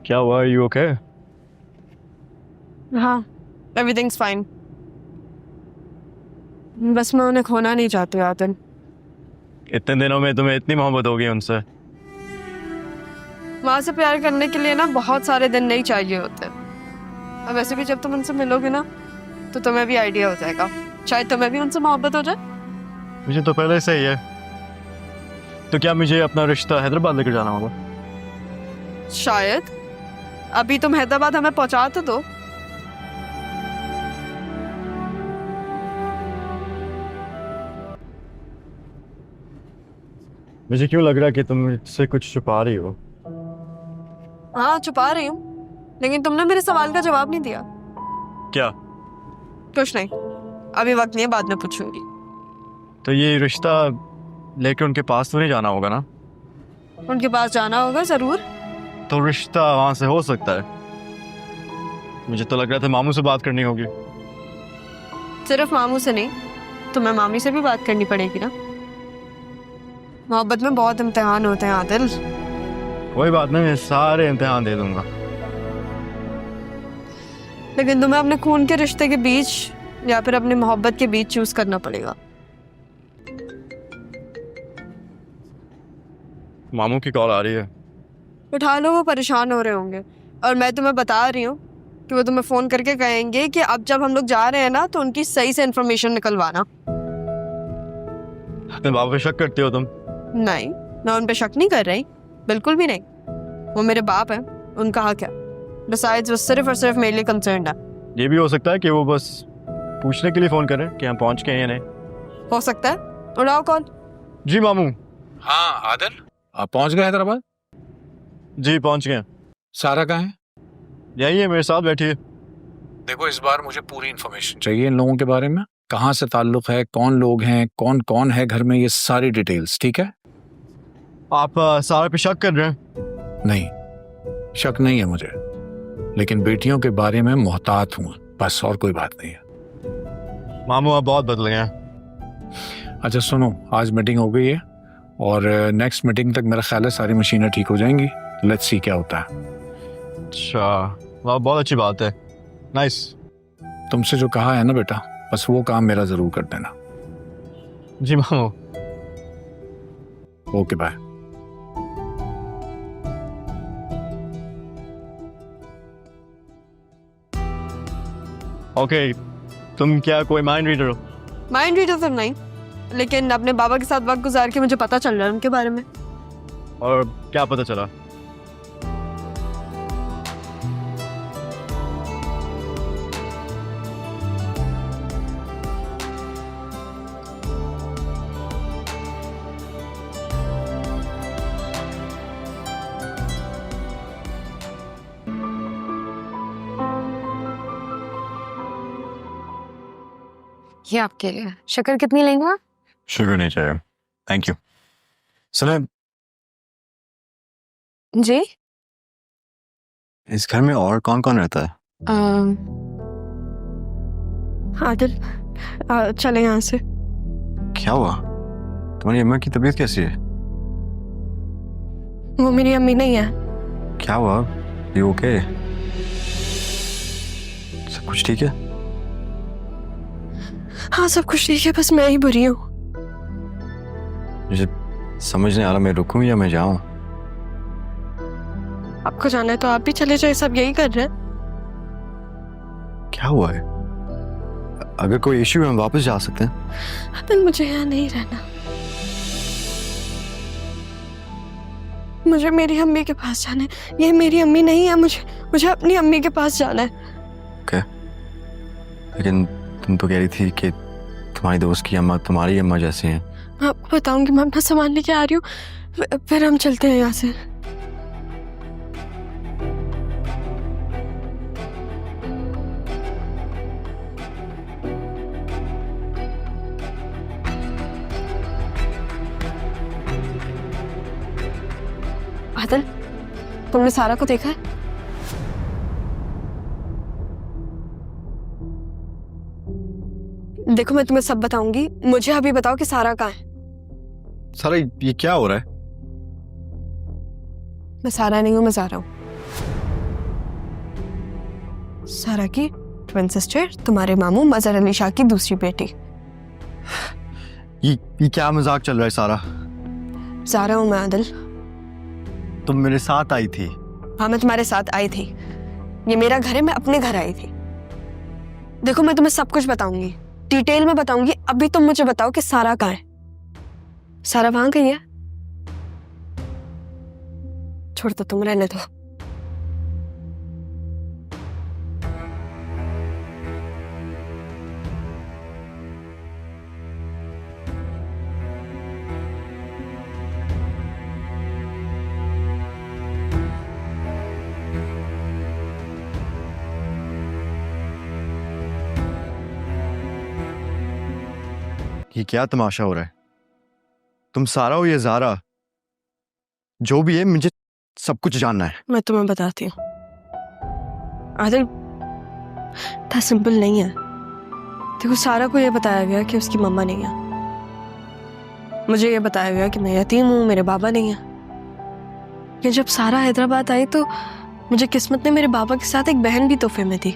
क्या हुआ? You okay? हाँ, एवरीथिंग्स फाइन। बस मैं उन्हें खोना नहीं चाहती आदिल। इतने दिनों में तुम्हें इतनी मोहब्बत हो गई उनसे? वहां से प्यार करने के लिए ना बहुत सारे दिन नहीं चाहिए होते। और वैसे भी जब तुम उनसे मिलोगे ना तो तुम्हें भी आइडिया हो जाएगा, शायद तुम्हें भी उनसे मोहब्बत हो जाए। मुझे तो पहले से ही है। तो क्या मुझे अपना रिश्ता हैदराबाद लेकर जाना होगा? शायद। अभी तुम हैदराबाद हमें पहुंचा तो दो। मुझे क्यों लग रहा है कि तुम मुझसे कुछ छुपा रही हो? हाँ, छुपा रही हूँ, लेकिन तुमने मेरे सवाल का जवाब नहीं दिया। क्या? कुछ नहीं, अभी वक्त नहीं है, बाद में पूछूंगी। तो ये रिश्ता लेकर उनके पास तो नहीं जाना होगा ना? उनके पास जाना होगा जरूर। तो रिश्ता वहां से हो सकता है। मुझे तो लग रहा था मामू से बात करनी होगी। सिर्फ मामू से नहीं, तुम्हें मामी से भी बात करनी पड़ेगी ना। मोहब्बत में बहुत इम्तिहान होते हैं आदिल। कोई बात नहीं, मैं सारे इम्तिहान दे दूंगा। लेकिन तुम्हें अपने खून के रिश्ते के बीच या फिर अपनी मोहब्बत के बीच चूज करना पड़ेगा। मामू की कॉल आ रही है। उठा लो, वो परेशान हो रहे होंगे। और मैं तुम्हें बता रही हूँ कि वो तुम्हें फोन करके कहेंगे कि अब जब हम लोग जा रहे हैं ना तो उनकी सही से इन्फॉर्मेशन निकलवाना। अपने बाबा पे शक करती हो तुम? नहीं, मैं उन पे शक नहीं कर रही, बिल्कुल भी नहीं। वो मेरे बाप हैं, उनका हक है। Besides, वो सिर्फ और सिर्फ मेरे लिए कंसर्न है। ये भी हो सकता है कि वो बस पूछने के लिए फोन करें कि हम पहुंच गए या नहीं। हो सकता है। उड़ाओ कॉल। जी मामू। हाँ आदिल, आप पहुंच गए हैदराबाद? जी पहुंच गए। सारा कहाँ है? यही है, मेरे साथ बैठी है। देखो, इस बार मुझे पूरी इन्फॉर्मेशन चाहिए इन लोगों के बारे में। कहाँ से ताल्लुक है, कौन लोग हैं, कौन कौन है घर में, ये सारी डिटेल्स। ठीक है? आप सारा पे शक कर रहे हैं? नहीं, शक नहीं है मुझे, लेकिन बेटियों के बारे में मोहतात हूँ, बस, और कोई बात नहीं है। मामू आप बहुत बदल गए हैं। अच्छा सुनो, आज मीटिंग हो गई है और नेक्स्ट मीटिंग तक मेरा ख्याल है सारी मशीनें ठीक हो जाएंगी। लेट्स सी क्या होता है। अच्छा, वाह बहुत अच्छी बात है। नाइस। तुमसे जो कहा है ना बेटा, बस वो काम मेरा जरूर कर देना। जी मामू। Okay bye. ओके, तुम क्या कोई माइंड रीडर हो? माइंड रीडर तो नहीं, लेकिन अपने बाबा के साथ वक्त गुजार के मुझे पता चल रहा है उनके बारे में। और क्या पता चला? ये आपके लिए। शक्कर कितनी लेंगे आप? शुगर नहीं चाहिए, थैंक यू। सुने, जी। इस घर में और कौन कौन रहता है? आदिल, चले यहाँ से। क्या हुआ? तुम्हारी अम्मा की तबीयत कैसी है? वो मेरी अम्मी नहीं है। क्या हुआ? You okay? सब कुछ ठीक है? हाँ, सब कुछ ठीक है, बस मैं ही बुरी हूँ। मुझे समझ नहीं आ रहा, मैं रुकूं या मैं जाऊं? आपको जाना है तो आप भी चले जाए, सब यही कर रहे हैं। क्या हुआ है? अगर कोई इश्यू है हम वापस जा सकते हैं। आदिल, मुझे यहाँ नहीं रहना। मुझे मेरी अम्मी के पास जाना है। ये मेरी अम्मी नहीं है, मुझे अपनी अम्मी के पास जाना है। ओके, लेकिन तुम तो कह रही थी कि तुम्हारी दोस्त की अम्मा तुम्हारी अम्मा जैसी हैं। मैं आपको बताऊंगी, मैं अपना सामान लेके आ रही हूँ, फिर हम चलते हैं यहाँ से। आदिल, तुमने सारा को देखा है? देखो, मैं तुम्हें सब बताऊंगी, मुझे अभी बताओ कि सारा कहाँ है। सारा ये क्या हो रहा है? मैं सारा नहीं हूँ, मैं जा रहा हूँ। सारा की ट्विन सिस्टर, तुम्हारे मामू मजहर अली शाह की दूसरी बेटी। ये क्या मजाक चल रहा है सारा? सारा हूँ मैं आदिल। तुम मेरे साथ आई थी। हाँ मैं तुम्हारे साथ आई थी, ये मेरा घर है, मैं अपने घर आई थी। देखो मैं तुम्हें सब कुछ बताऊंगी, डिटेल में बताऊंगी। अभी तुम मुझे बताओ कि सारा कहाँ है? सारा वहां गई है? छोड़ दो, तुम रहने दो। ये क्या तमाशा हो रहा है? तुम सारा हो या ज़ारा, जो भी है मुझे सब कुछ जानना है। मैं तुम्हें बताती हूँ आदिल, इतना सिंपल नहीं है। देखो सारा को ये बताया गया कि उसकी मम्मा नहीं है, मुझे ये बताया गया कि मैं यतीम हूँ, मेरे बाबा नहीं है। लेकिन जब सारा हैदराबाद आई तो मुझे किस्मत ने मेरे बाबा के साथ एक बहन भी तोहफे में दी,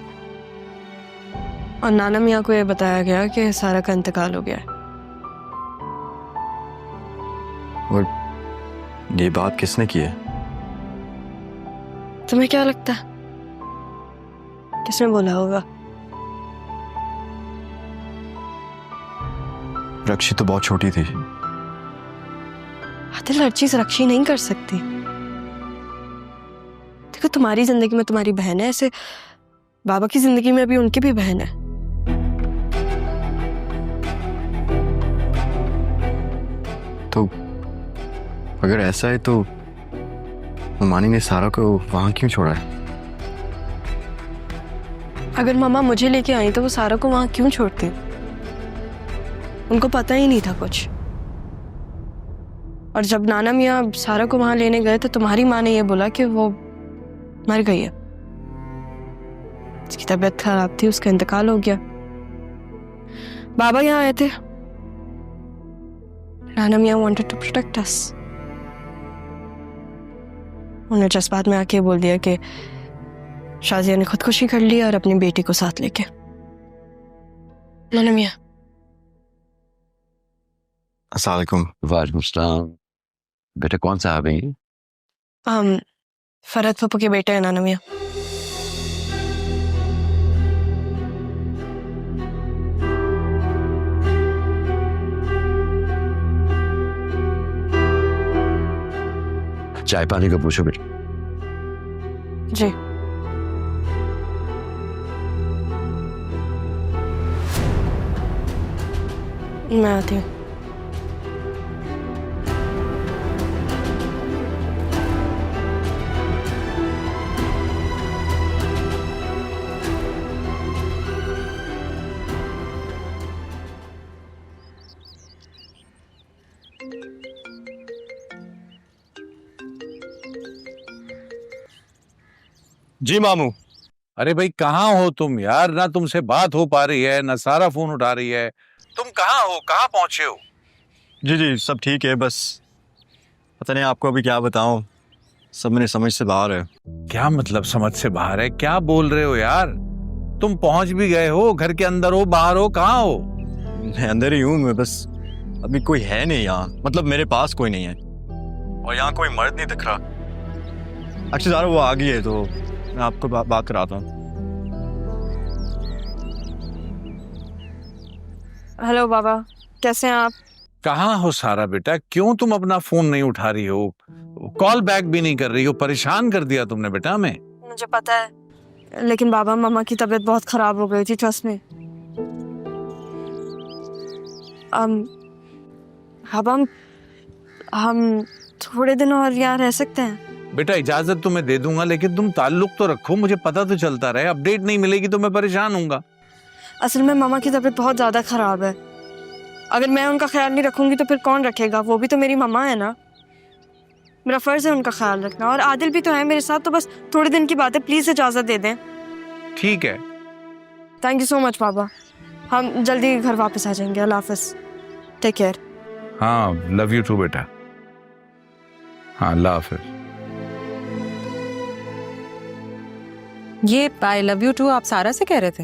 और नाना मियाँ को ये बताया गया कि सारा का इंतकाल हो गया है। और ये बात किसने की है? तुम्हें क्या लगता है किसने बोला होगा? रक्षी तो बहुत छोटी थी। आदिल हर चीज रक्षी नहीं कर सकती। देखो तुम्हारी जिंदगी में तुम्हारी बहन है, ऐसे बाबा की जिंदगी में भी उनकी भी बहन है। तो अगर ऐसा है तो मानी ने सारा को वहां क्यों छोड़ा है? अगर मामा मुझे लेके आई तो वो सारा को वहां क्यों छोड़ती? उनको पता ही नहीं था कुछ। और जब नाना मियाँ सारा को वहां लेने गए तो तुम्हारी माँ ने ये बोला कि वो मर गई है, उसकी तबीयत खराब थी, उसका इंतकाल हो गया। बाबा यहाँ आए थे, नाना मियाँ वांटेड टू प्रोटेक्ट अस। उन्होंने जज्बात में आके बोल दिया कि शाजिया ने खुदकुशी कर ली और अपनी बेटी को साथ लेके। नाना मियाँ। अस्सलाम वालेकुम। वालेकुम सलाम। बेटा कौन सा आ गई? फरहत पप्पू के बेटे हैं नाना मियाँ। चाय पानी का पूछो बेटा। जी। मैं आती हूँ। जी मामू। अरे भाई कहाँ हो तुम यार? ना तुमसे बात हो पा रही है, ना सारा फोन उठा रही है। तुम कहाँ हो, कहाँ पहुंचे हो? जी जी सब ठीक है, बस पता नहीं आपको अभी क्या बताऊं, सब मेरे समझ से बाहर है। क्या मतलब समझ से बाहर है? क्या बोल रहे हो यार? तुम पहुंच भी गए हो, घर के अंदर हो, बाहर हो, कहाँ हो? मैं अंदर ही हूँ, मैं बस अभी कोई है नहीं यहाँ, मतलब मेरे पास कोई नहीं है और यहाँ कोई मर्द नहीं दिख रहा। अच्छा ज़ारा वो आ गई है तो मैं आपको बात कराता हूँ। हेलो बाबा, कैसे हैं आप? कहाँ हो सारा बेटा? क्यों तुम अपना फोन नहीं उठा रही हो, कॉल बैक भी नहीं कर रही हो? परेशान कर दिया तुमने बेटा हमें। मुझे पता है, लेकिन बाबा मम्मा की तबीयत बहुत खराब हो गई थी, ट्रस्ट में। अब हम थोड़े दिन और यहाँ रह सकते हैं? बेटा इजाजत तुम्हें दे दूंगा, लेकिन तुम ताल्लुक तो रखो, मुझे पता तो चलता रहे। अपडेट नहीं मिलेगी तो मैं परेशान हूँगा। असल में मामा की तबीयत बहुत ज्यादा खराब है, अगर मैं उनका ख्याल नहीं रखूंगी तो फिर कौन रखेगा? वो भी तो मेरी मम्मा है ना, मेरा फर्ज है उनका ख्याल रखना। और आदिल भी तो है मेरे साथ, तो बस थोड़े दिन की बात है, प्लीज इजाजत दे दें। ठीक है। थैंक यू सो मच बाबा, हम जल्दी घर वापस आ जाएंगे। अल्लाह हाफिज, टेक केयर। हाँ लव यू टू बेटा। हाँ अल्लाह हाफिज। ये आई लव यू टू आप सारा से कह रहे थे?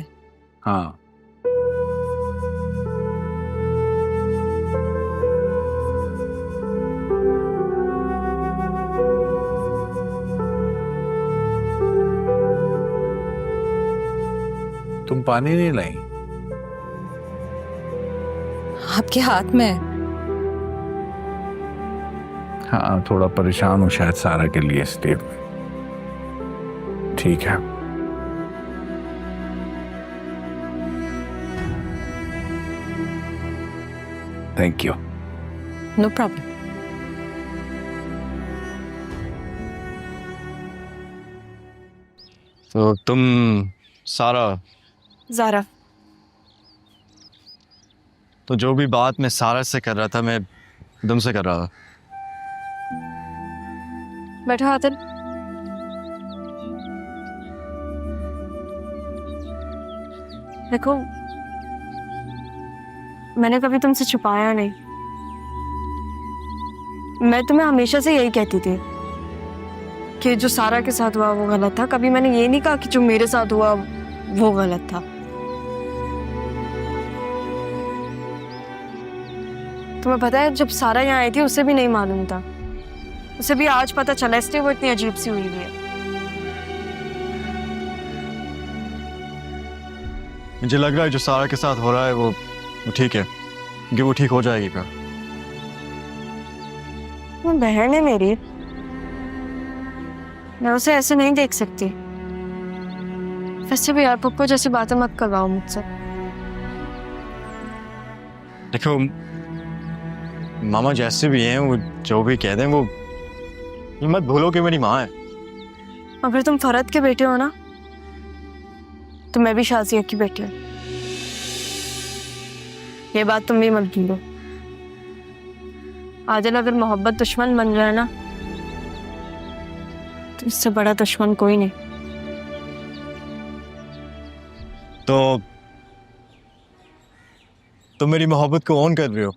हाँ, तुम पानी नहीं लाई? आपके हाथ में है। हाँ, थोड़ा परेशान हूँ शायद सारा के लिए इसलिए। ठीक है। Thank you. No problem. तो तुम सारा, ज़ारा, तो जो भी बात मैं सारा से कर रहा था मैं तुमसे कर रहा था। बैठो आदिल। देखो, मैंने कभी तुमसे छुपाया नहीं। मैं तुम्हें हमेशा से यही कहती थी कि जो सारा के साथ हुआ वो गलत था। कभी मैंने ये नहीं कहा कि जो मेरे साथ हुआ वो गलत था। तुम्हें पता है, जब सारा यहाँ आई थी उसे भी नहीं मालूम था। उसे भी आज पता चला, इसलिए वो इतनी अजीब सी हुई हुई है। मुझे लग रहा है जो सारा के साथ हो रहा है वो ठीक है, क्योंकि वो ठीक हो जाएगी फिर। वो बहन है मेरी, मैं उसे ऐसे नहीं देख सकती। वैसे भी यार पप्पू जैसी बातें मत करवाओ मुझसे। देखो मामा जैसे भी हैं, वो जो भी कह दें, वो ये मत भूलो कि मेरी माँ है। अगर तुम फरहत के बेटे हो ना, तो मैं भी शाजिया की बेटी हूँ। ये बात तुम भी मत भूलो। आदिल अगर मोहब्बत दुश्मन बन जाए ना, तो इससे बड़ा दुश्मन कोई नहीं। तो तुम मेरी मोहब्बत को ऑन कर रहे हो।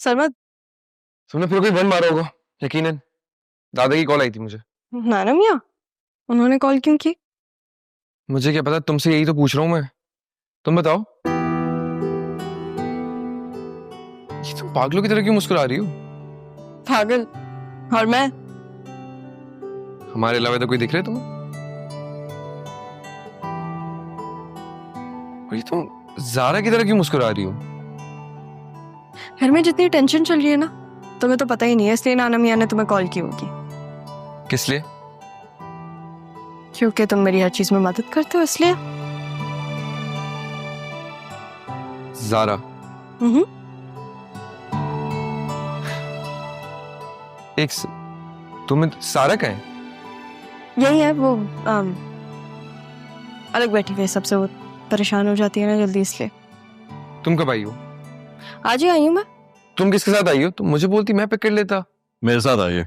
सरमद, तुमने फिर कोई बंद मारा होगा यकीनन। दादा की कॉल आई थी मुझे। नाना मियाँ उन्होंने कॉल क्यों की? मुझे क्या पता, तुमसे यही तो पूछ रहा हूँ मैं। तुम बताओ, ये तुम पागलों की तरह क्यों मुस्कुरा रही हो? पागल? और मैं? हमारे अलावा तो कोई दिख रहे तुम्हें? और ये तुम ज़ारा की तरह क्यों मुस्कुरा रही हो? घर में जितनी टेंशन चल रही है ना, तुम्हें तो पता ही नहीं है, इसलिए नाना मियाँ ने तुम्हें कॉल की होगी। किस लिए? क्योंकि तुम मेरी हर चीज में मदद करते हो, इसलिए। ज़ारा, तुम्हें सारा का है? यही है वो, अलग बैठी हुई है सबसे, वो परेशान हो जाती है ना जल्दी, इसलिए। तुम कब आई हो? आज ही आई हूँ मैं। तुम किसके साथ आई हो? तुम मुझे बोलती, मैं पिक कर लेता। मेरे साथ आइए।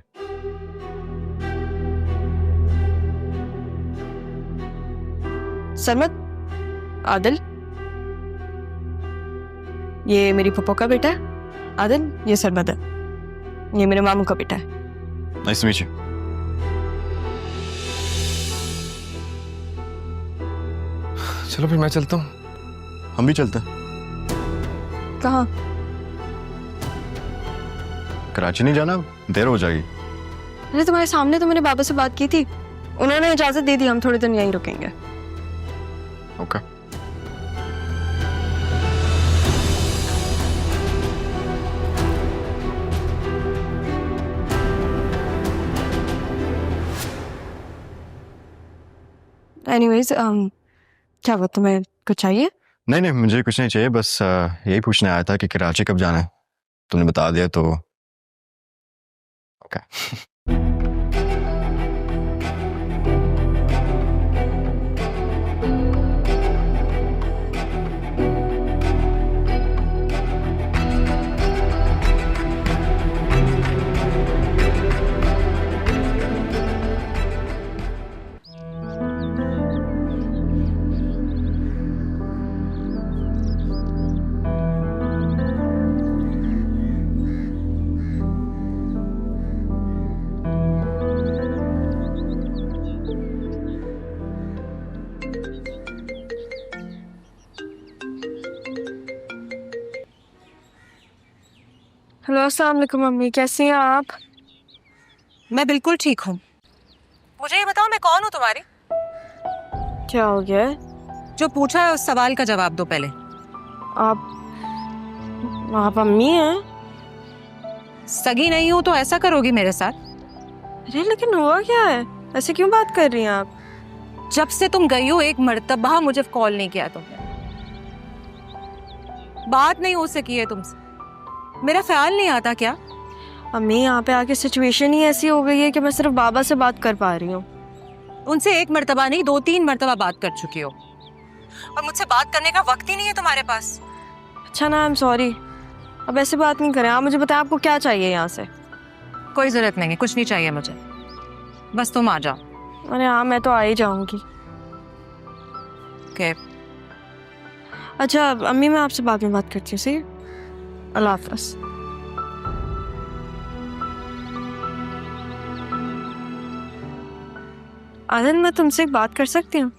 सरमद, आदिल, ये मेरी पप्पो का बेटा है। आदिल, ये सरमद है, ये मेरे मामू का बेटा है। Nice to meet you. चलो फिर मैं चलता हूँ। हम भी चलते हैं। कहाँ? कराची नहीं जाना, देर हो जाएगी। अरे तुम्हारे सामने तो मैंने बाबा से बात की थी, उन्होंने इजाजत दे दी, हम थोड़े दिन यहीं रुकेंगे। ओके। एनीवेज, क्या वो तुम्हें कुछ चाहिए? नहीं नहीं, मुझे कुछ नहीं चाहिए, बस यही पूछने आया था कि कराची कब जाना है। तुमने बता दिया तो ओके। अस्सलाम वालेकुम मम्मी, कैसी हैं आप? मैं बिल्कुल ठीक हूँ। मुझे ये बताओ मैं कौन हूँ तुम्हारी? क्या हो गया है? जो पूछा है उस सवाल का जवाब दो पहले। आप अम्मी हैं? सगी नहीं हूँ तो ऐसा करोगी मेरे साथ? अरे लेकिन हुआ क्या है? ऐसे क्यों बात कर रही हैं आप? जब से तुम गई हो एक मर्तबा मुझे कॉल नहीं किया तुमने, बात नहीं हो सकी है तुमसे। मेरा ख्याल नहीं आता क्या? अम्मी यहाँ पे आके सिचुएशन ही ऐसी हो गई है कि मैं सिर्फ बाबा से बात कर पा रही हूँ। उनसे एक मर्तबा नहीं 2-3 मर्तबा बात कर चुकी हो और मुझसे बात करने का वक्त ही नहीं है तुम्हारे पास। अच्छा ना, आई एम सॉरी। अब ऐसे बात नहीं करें। आप मुझे बताएं आपको क्या चाहिए यहाँ से? कोई जरूरत नहीं है, कुछ नहीं चाहिए मुझे, बस तुम आ जाओ। अरे हाँ, मैं तो आ ही जाऊंगी। ओके अच्छा अम्मी, मैं आपसे बाद में बात करती हूँ, सही? अल्लाह हाफ़िज़। आदन, मैं तुमसे एक बात कर सकती हूँ?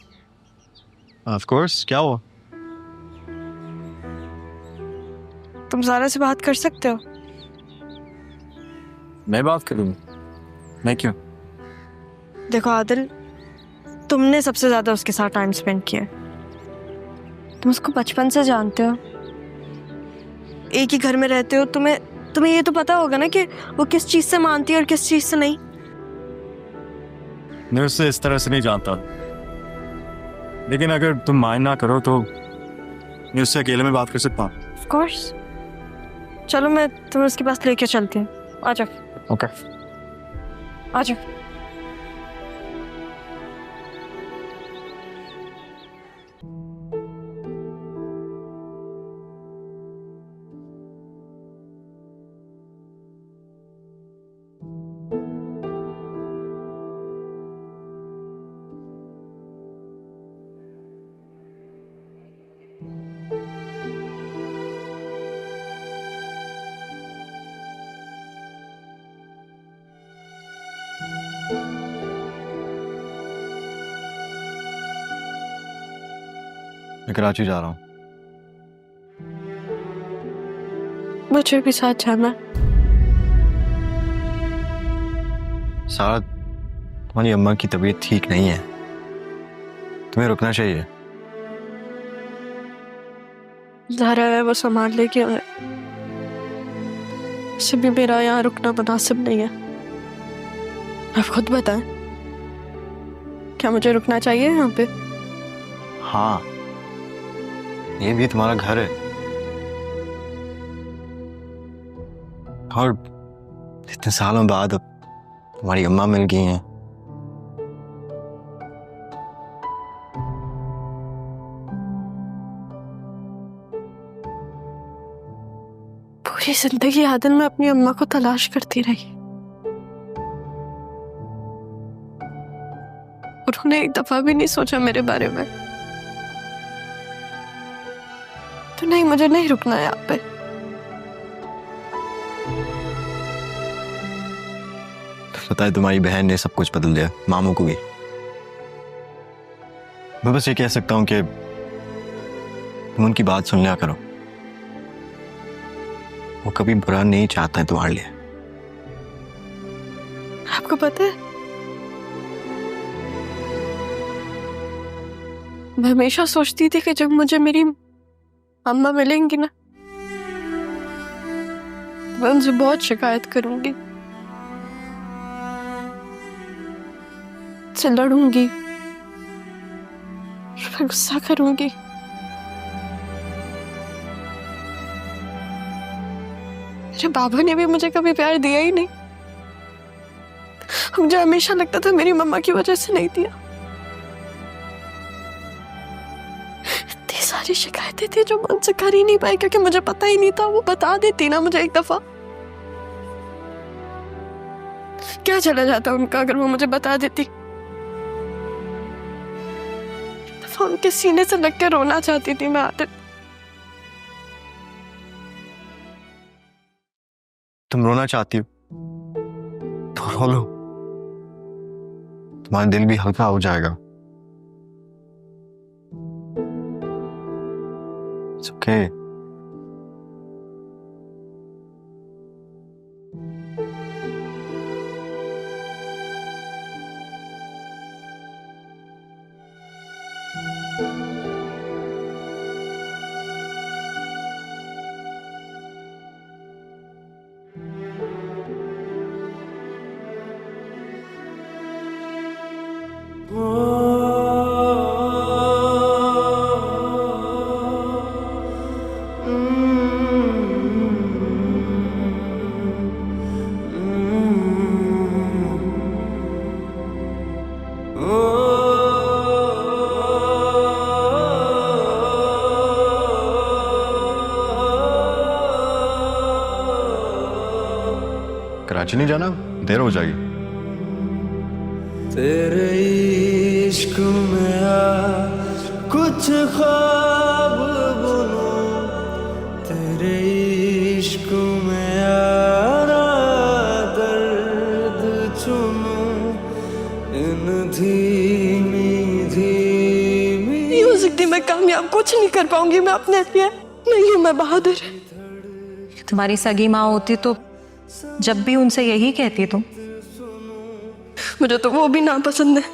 ऑफ कोर्स, क्या हुआ? तुम ज़ारा से बात कर सकते हो? मैं बात करूँ? मैं क्यों? देखो आदिल, तुमने सबसे ज्यादा उसके साथ टाइम स्पेंड किया। तुम उसको बचपन से जानते हो, एक ही घर में रहते हो। तुम्हें ये तो पता होगा ना कि वो किस चीज से मानती है और किस चीज से नहीं। मैं उससे इस तरह से नहीं जानता, लेकिन अगर तुम माइंड ना करो तो मैं उससे अकेले में बात कर सकता हूँ। ऑफ कोर्स, चलो मैं तुम्हें उसके पास लेके चलती हूँ। आ जाओ। ओके। आ जाओ। मैं कराची जा रहा हूँ। मुझे भी साथ जाना। सारा, तुम्हारी अम्मा की तबीयत ठीक नहीं है, तुम्हें रुकना चाहिए। ज़ारा है, वो सामान लेके आए। वैसे भी मेरा यहाँ रुकना मुनासिब नहीं है। आप खुद बताएं, क्या मुझे रुकना चाहिए यहाँ पे? हाँ, ये भी तुम्हारा घर है और इतने सालों बाद अब तुम्हारी अम्मा मिल गई हैं। पूरी जिंदगी आदन में अपनी अम्मा को तलाश करती रही। उन्होंने एक दफा भी नहीं सोचा मेरे बारे में। तो नहीं, मुझे नहीं रुकना है यहाँ पे। पता है, तुम्हारी बहन ने सब कुछ बदल दिया, मामू को भी। मैं बस ये कह सकता हूँ कि तुम उनकी बात सुन लिया करो। वो कभी बुरा नहीं चाहता है तुम्हारे लिए। आपको पता है, मैं हमेशा सोचती थी कि जब मुझे मेरी अम्मा मिलेंगी ना, मैं उनसे बहुत शिकायत करूंगी, से लड़ूंगी, फिर गुस्सा करूंगी। मेरे बाबा ने भी मुझे कभी प्यार दिया ही नहीं। मुझे हमेशा लगता था मेरी मम्मा की वजह से नहीं दिया। इतनी सारी शिकायतें थी जो मैं उनसे कर ही नहीं पाई क्योंकि मुझे पता ही नहीं था। वो बता देती ना मुझे एक दफा, क्या चला जाता उनका अगर वो मुझे बता देती। एक दफा उनके सीने से लग के रोना चाहती थी मैं। आदत, तुम रोना चाहती हो तो रो लो, तुम्हारा दिल भी हल्का हो जाएगा। It's okay. कराची नहीं जाना, देर हो जाएगी। तेरे इश्क में आज कुछ ख्वाब बुनूं, तेरे इश्क में यारा दर्द चुनूं, इन धीमी धीमी म्यूजिक दी मैं कामयाब कुछ नहीं कर पाऊंगी मैं अपने लिए। नहीं हूं मैं बहादुर। तुम्हारी सगी माँ होती तो जब भी उनसे यही कहती तुम। मुझे तो वो भी नापसंद है।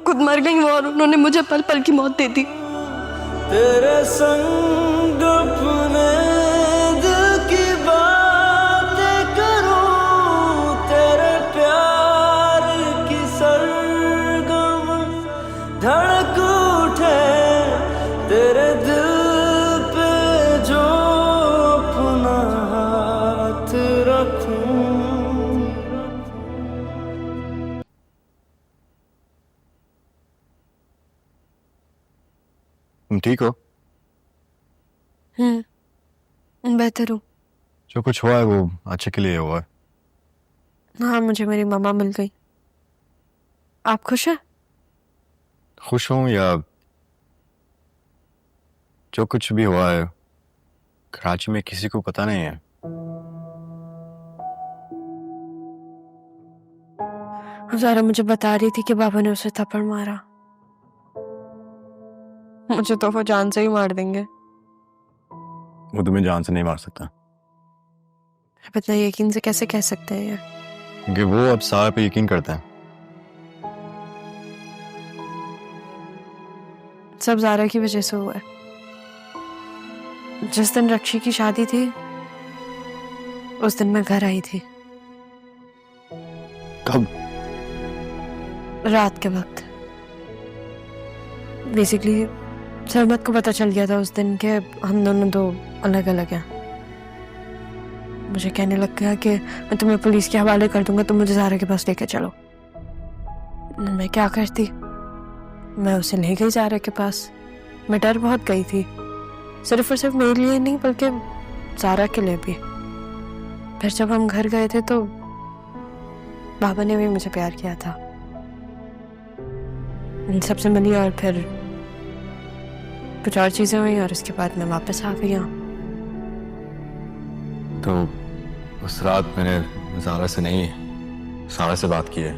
खुद मर गई वो और उन्होंने मुझे पल पल की मौत दे दी। तेरे संग अपने दिल की बातें करूं, तेरे प्यार की सरगम धड़क उठे, तेरे दिल पे जो अपना हाथ रखूं। तुम ठीक हो? बेहतर हूँ। जो कुछ हुआ है वो अच्छे के लिए हुआ है। हाँ मुझे मेरी मम्मा मिल गई। आप खुश हैं? खुश हूं या जो कुछ भी हुआ है कराची में किसी को पता नहीं है। ज़ारा मुझे बता रही थी कि बाबा ने उसे थप्पड़ मारा। मुझे तो वो जान से ही मार देंगे। वो तुम्हें जान से नहीं मार सकता आप इतना यकीन से कैसे कह सकते हैं ये? क्योंकि वो अब सारा पे यकीन करते हैं। सब ज़ारा की वजह से हुआ है। जिस दिन रक्षी की शादी थी उस दिन मैं घर आई थी। कब? रात के वक्त। बेसिकली सरमत को पता चल गया था उस दिन के हम दोनों दो अलग अलग हैं। मुझे कहने लग गया कि मैं तुम्हें पुलिस के हवाले कर दूंगा, तुम मुझे ज़ारा के पास लेकर चलो। मैं क्या करती, मैं उसे ले गई ज़ारा के पास। मैं डर बहुत गई थी, सिर्फ और सिर्फ मेरे लिए नहीं बल्कि ज़ारा के लिए भी। फिर जब हम घर गए थे तो बाबा ने भी मुझे प्यार किया था। इन सबसे मिली और फिर कुछ और चीजें हुई और उसके बाद मैं वापस आ गई। तो उस रात मैंने ज़ारा से नहीं सारा से बात की है।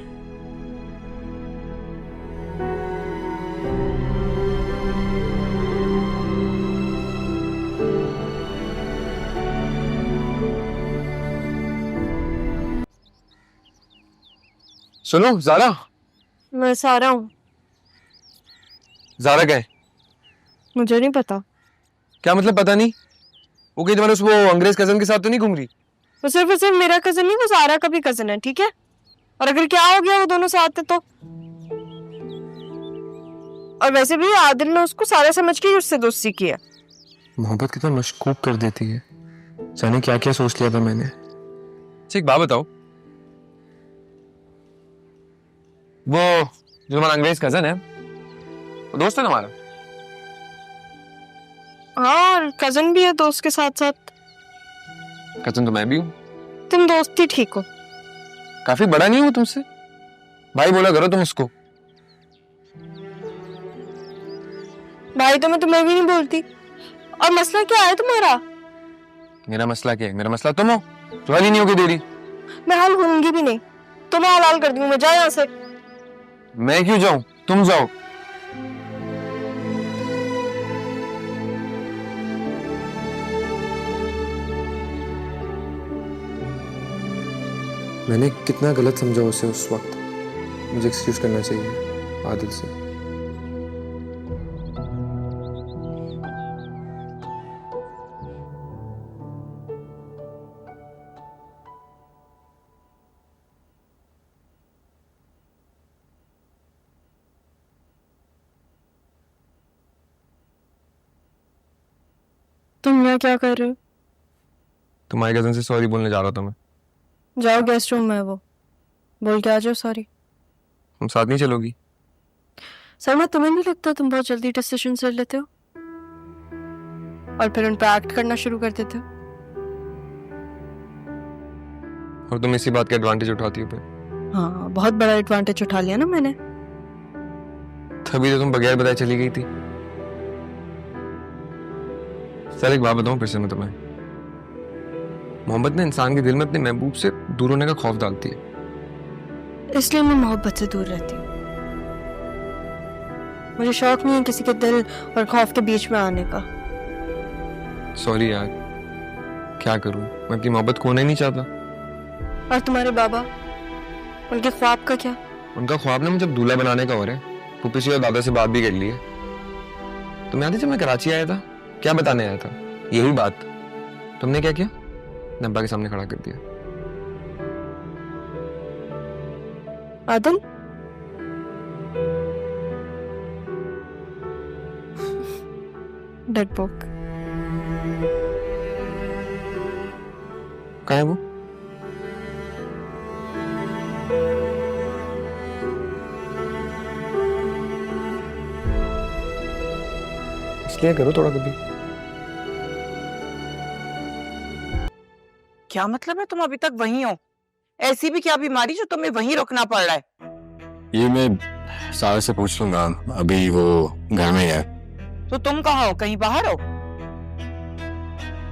सुनो ज़ारा, मैं सारा हूँ। ज़ारा क्या है? मुझे नहीं पता। क्या मतलब पता नहीं? वो कहीं तुम्हारे वो अंग्रेज कजन के साथ तो नहीं घूम रही? वो सिर्फ मेरा कजन नहीं, वो सारा का भी कजन है, ठीक है? और अगर क्या हो गया वो दोनों साथ है तो। और वैसे भी आदिल ने उसको सारा समझ के ही उससे दोस्ती की है। मोहब्बत कितना मशकूक कर देती है। जाने क्या क्या सोच लिया था मैंने। अच्छा एक बात बताओ, वो जो हमारा अंग्रेज कजन है वो दोस्त है तुम्हारा? हाँ और कजन भी है दोस्त के साथ साथ। कजन तो मैं भी हूँ। तुम दोस्त ही ठीक हो। काफी बड़ा नहीं हूँ तुमसे, भाई बोला करो तुम उसको। भाई तो मैं तुम्हें भी नहीं बोलती। और मसला क्या है तुम्हारा? मेरा मसला क्या है? मेरा मसला तुम हो जो हल ही नहीं होगी दे रही। मैं हल होंगी भी नहीं, तुम्हें हलाल कर दूंगी। मैं जाओ यहाँ से। मैं क्यों जाऊं, तुम जाओ। मैंने कितना गलत समझा उसे उस वक्त। मुझे एक्सक्यूज करना चाहिए आदिल से। तुम यहाँ क्या कर रहे हो? तुम्हारे कजन से सॉरी बोलने जा रहा था मैं। जाओ गेस्ट रूम में, वो बोल के आ जाओ सॉरी। तुम साथ नहीं चलोगी? सरमा, तुम्हें नहीं लगता तुम बहुत जल्दी डिसीजन ले लेते हो और फिर उन पर एक्ट करना शुरू कर देते हो? और तुम इसी बात का एडवांटेज उठाती हो फिर। हाँ, बहुत बड़ा एडवांटेज उठा लिया ना मैंने। तभी तो तुम बगैर बताए चली गई थी। सर एक बात बताऊं फिर से मैं तुम्हें, मोहब्बत ने इंसान के दिल में अपने महबूब से दूर होने का खौफ डालती है। इसलिए मैं मोहब्बत से दूर रहती हूँ। मुझे शौक नहीं है किसी के दिल और खौफ के बीच में आने का। सॉरी यार, क्या करूं, मैं अपनी मोहब्बत खोना ही नहीं चाहता। और तुम्हारे बाबा, उनके ख्वाब का क्या? उनका ख्वाब ना मुझे दूल्हा बनाने का हो रहा है। पुप्पी और दादा से बात भी कर ली है। तुम्हें याद है जब मैं कराची आया था, क्या बताने आया था? यही बात। तुमने क्या किया? नब्बा के सामने खड़ा कर दिया। आदम, डेड बुक कहाँ है वो? इसलिए करो थोड़ा कभी। क्या मतलब है तुम अभी तक वहीं हो? ऐसी भी क्या बीमारी जो तुम्हें वहीं रुकना पड़ रहा है? ये मैं सारा से पूछ लूंगा, अभी वो घर में ही है। तो तुम कहाँ हो? कहीं बाहर हो?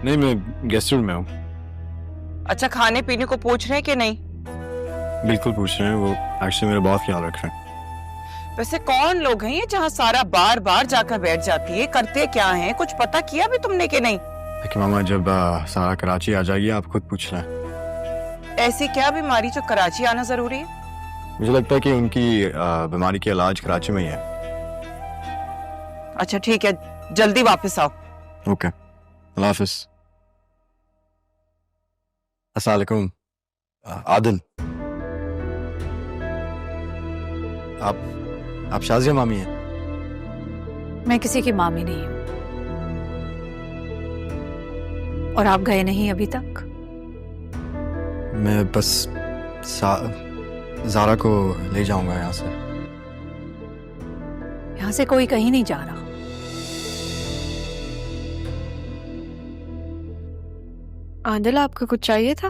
नहीं, मैं गेस्ट रूम में हूँ। अच्छा, खाने पीने को पूछ रहे हैं कि नहीं? बिल्कुल पूछ रहे हैं, वो एक्चुअली मेरा बहुत ख्याल रख रहे हैं। वैसे कौन लोग हैं ये जहाँ सारा बार बार जाकर बैठ जाती है? करते क्या हैं? कुछ पता किया भी तुमने कि नहीं? देखिए मामा, जब सारा कराची आ जाएगी आप खुद पूछ लें। ऐसी क्या बीमारी जो कराची आना जरूरी है? मुझे लगता है कि उनकी बीमारी का इलाज कराची में ही है। अच्छा ठीक है, जल्दी वापस आओ। ओके, अल्लाह हाफिज। अस्सलाम वालेकुम। आदिल, आप शाजिया मामी हैं? मैं किसी की मामी नहीं हूँ। और आप गए नहीं अभी तक? मैं बस ज़ारा को ले जाऊंगा यहाँ से। यहाँ से कोई कहीं नहीं जा रहा। आदिल, आपको कुछ चाहिए था?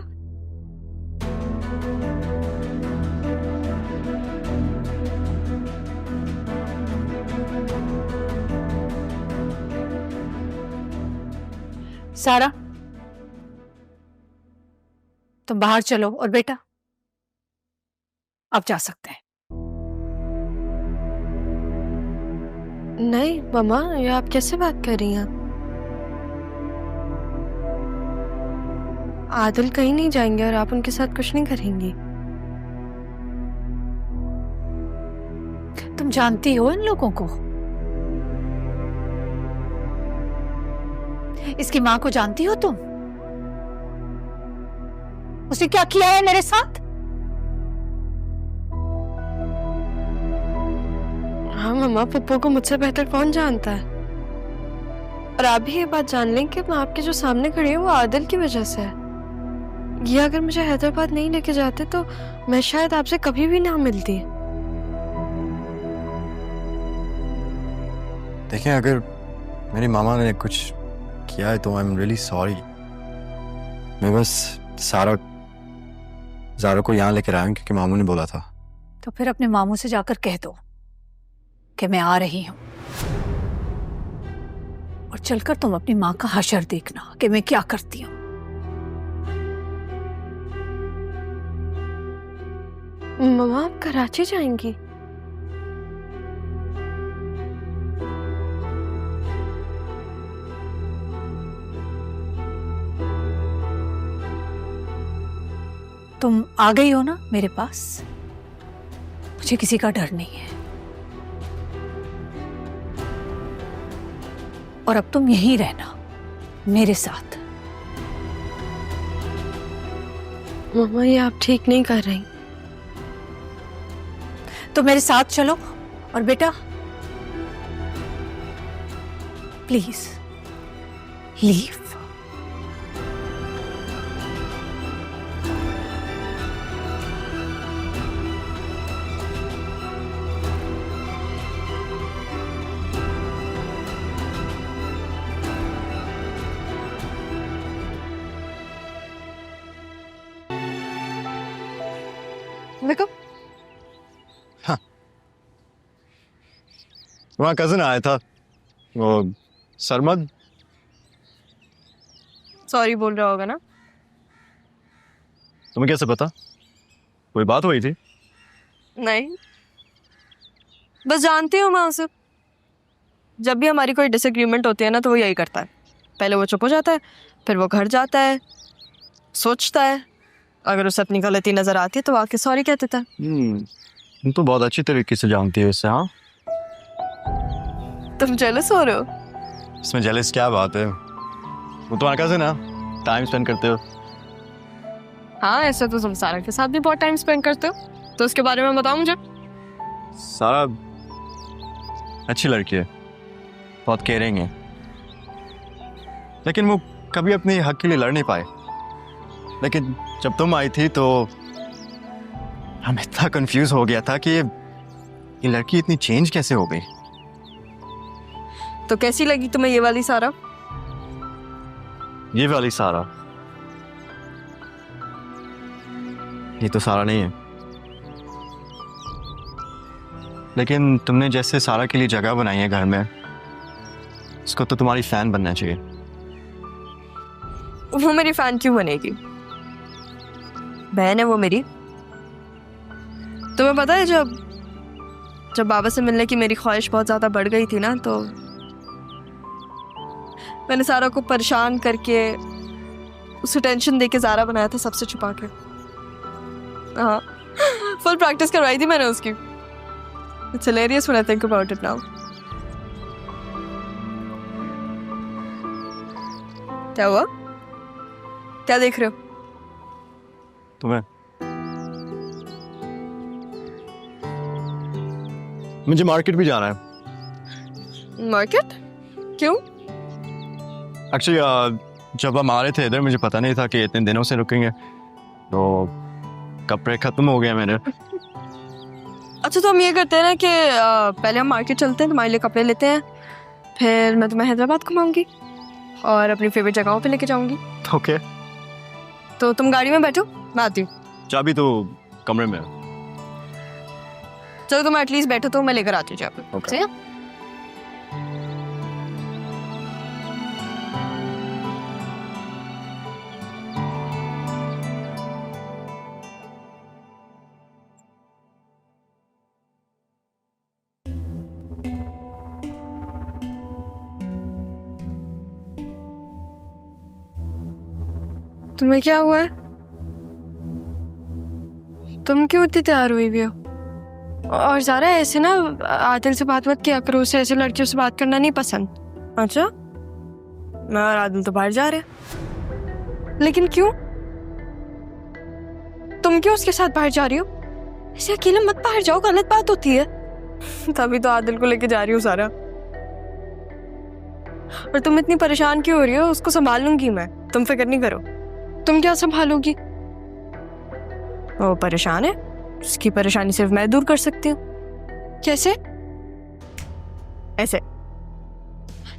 सारा, तुम बाहर चलो और बेटा आप जा सकते हैं। नहीं मम्मा, ये आप कैसे बात कर रही हैं? आदिल कहीं नहीं जाएंगे और आप उनके साथ कुछ नहीं करेंगी। तुम जानती हो इन लोगों को? इसकी माँ को जानती हो तुम? उसने क्या किया है मेरे साथ? हाँ मम्मा, पप्पू को मुझसे बेहतर कौन जानता है। और आप भी ये बात जान लें कि मैं आपके जो सामने खड़ी हूँ वो आदिल की वजह से है। ये अगर मुझे हैदराबाद नहीं लेके जाते तो मैं शायद आपसे कभी भी ना मिलती। देखें, अगर मेरी मामा ने कुछ किया है तो आई एम रियली सॉरी। मैं बस ज़ारा को यहाँ लेकर आया हूँ क्योंकि मामू ने बोला था। तो फिर अपने मामू से जाकर कह दो कि मैं आ रही हूं, और चलकर तुम अपनी माँ का हशर देखना कि मैं क्या करती हूँ। मम्मा, आप कराची जाएंगी? तुम आ गई हो ना मेरे पास, मुझे किसी का डर नहीं है। और अब तुम यहीं रहना मेरे साथ। मम्मा, ये आप ठीक नहीं कर रही। तो मेरे साथ चलो, और बेटा प्लीज लीव? देखो वहाँ कजन आया था, वो सरमद। सॉरी बोल रहा होगा ना? तुम्हें कैसे पता? कोई बात हुई थी? नहीं, बस जानती हूँ मैं उसे। जब भी हमारी कोई डिसएग्रीमेंट होती है ना, तो वो यही करता है। पहले वो चुप हो जाता है, फिर वो घर जाता है, सोचता है, अगर उसे अपनी गलती नजर आती है तो आके सॉरी कह देता है। तुम तो बहुत अच्छी तरीके से जानती हो इससे। हाँ, तुम जेलस हो रहे हो? इसमें जेलस क्या बात है? वो तुम्हारा कजन है, टाइम स्पेंड करते हो। हाँ, ऐसा तो तुम सारा के साथ भी बहुत टाइम स्पेंड करते हो, तो उसके बारे में बताओ मुझे। सारा अच्छी लड़की है, बहुत केयरिंग है, लेकिन वो कभी अपने हक के लिए लड़ नहीं पाए। लेकिन जब तुम आई थी तो हम इतना कंफ्यूज हो गया था कि ये लड़की इतनी चेंज कैसे हो गई। तो कैसी लगी तुम्हें ये वाली सारा? ये वाली सारा? ये तो सारा नहीं है, लेकिन तुमने जैसे सारा के लिए जगह बनाई है घर में, उसको तो तुम्हारी फैन बनना चाहिए। वो मेरी फैन क्यों बनेगी? बहन है वो मेरी। तुम्हें पता है, जब बाबा से मिलने की मेरी ख्वाहिश बहुत ज्यादा बढ़ गई थी ना, तो मैंने सारा को परेशान करके उसे टेंशन देके ज़ारा बनाया था, सबसे छुपा के। हाँ, फुल प्रैक्टिस करवाई थी मैंने उसकी। It's hilarious when I think about it now. क्या हुआ? क्या देख रहे हो? तुम्हें? मुझे मार्केट भी जाना है। मार्केट? क्यों? एक्चुअली जब हम आ रहे थे इधर, मुझे पता नहीं था कि इतने दिनों से रुकेंगे, तो कपड़े खत्म हो गए मेरे। अच्छा, तो हम ये करते हैं ना कि पहले हम मार्केट चलते हैं, तुम्हारे लिए कपड़े लेते हैं, फिर मैं तुम्हें हैदराबाद घुमाऊंगी और अपनी फेवरेट जगहों पे लेके जाऊंगी। ओके, तो तुम गाड़ी में बैठो, मैं आती हूँ। चाबी तो कमरे में है। चलो तुम एटलीस्ट बैठो, तो मैं लेकर आती हूँ चाबी। Okay. सही है? तुम्हें क्या हुआ है? तुम क्यों इतनी तैयार हुई हुई हो? और ज़ारा, ऐसे ना आदिल से बात मत किया करो, उसे ऐसे लड़कियों से बात करना नहीं पसंद। अच्छा, मैं और आदिल तो बाहर जा रहे हैं, लेकिन क्यों? तुम क्यों उसके साथ बाहर जा रही हो? ऐसे अकेले मत बाहर जाओ, गलत बात होती है। तभी तो आदिल को लेके जा रही हूँ सारा। और तुम इतनी परेशान क्यों हो रही हो? उसको संभाल लूंगी मैं, तुम फिक्र नहीं करो। तुम क्या संभालोगी? वो परेशान है, उसकी परेशानी सिर्फ मैं दूर कर सकती हूँ। कैसे? ऐसे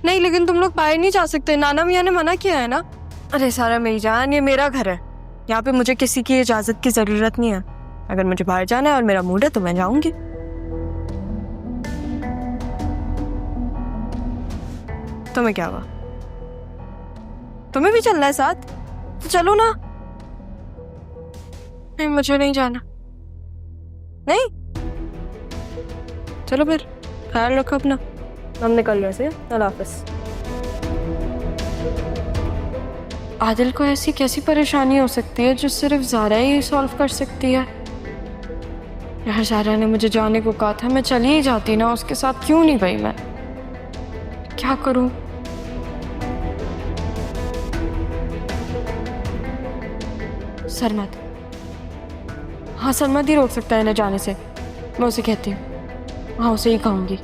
नहीं, लेकिन तुम लोग बाहर नहीं जा सकते, नाना मियाँ ने मना किया है ना। अरे सारा मेरी जान, ये मेरा घर है, यहाँ पे मुझे किसी की इजाजत की जरूरत नहीं है। अगर मुझे बाहर जाना है और मेरा मूड है तो मैं जाऊंगी। तुम्हें क्या हुआ? तुम्हें भी चलना है साथ? तो चलो ना। नहीं, मुझे नहीं जाना। नहीं, चलो फिर, ख्याल रखो अपना। हम निकल रहे हैं। अल्लाह हाफ़िज़। आदिल को ऐसी कैसी परेशानी हो सकती है जो सिर्फ ज़ारा ही सॉल्व कर सकती है? यार, ज़ारा ने मुझे जाने को कहा था, मैं चली ही जाती ना, उसके साथ क्यों नहीं गई मैं? क्या करूं? सरमद, हाँ सरमद ही रोक सकता है इन्हें जाने से। मैं उसे कहती हूँ, हाँ उसे ही कहूँगी।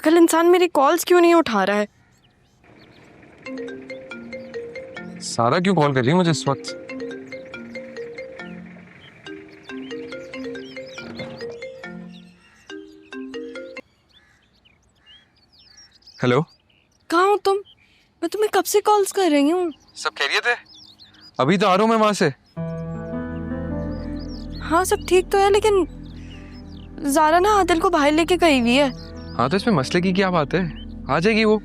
पागल इंसान मेरी कॉल्स क्यों नहीं उठा रहा है? सारा क्यों कॉल कर रही है मुझे इस वक्त? हेलो, कहाँ हो तुम? मैं तुम्हें कब से कॉल्स कर रही हूँ। सब खैरियत है? अभी तो आ रहा हूँ मैं वहां से। हाँ सब ठीक तो है, लेकिन ज़ारा ना आदिल को बाहर लेके गई हुई है। हाँ तो इसमें मसले की क्या बात है? आ जाएगी वो।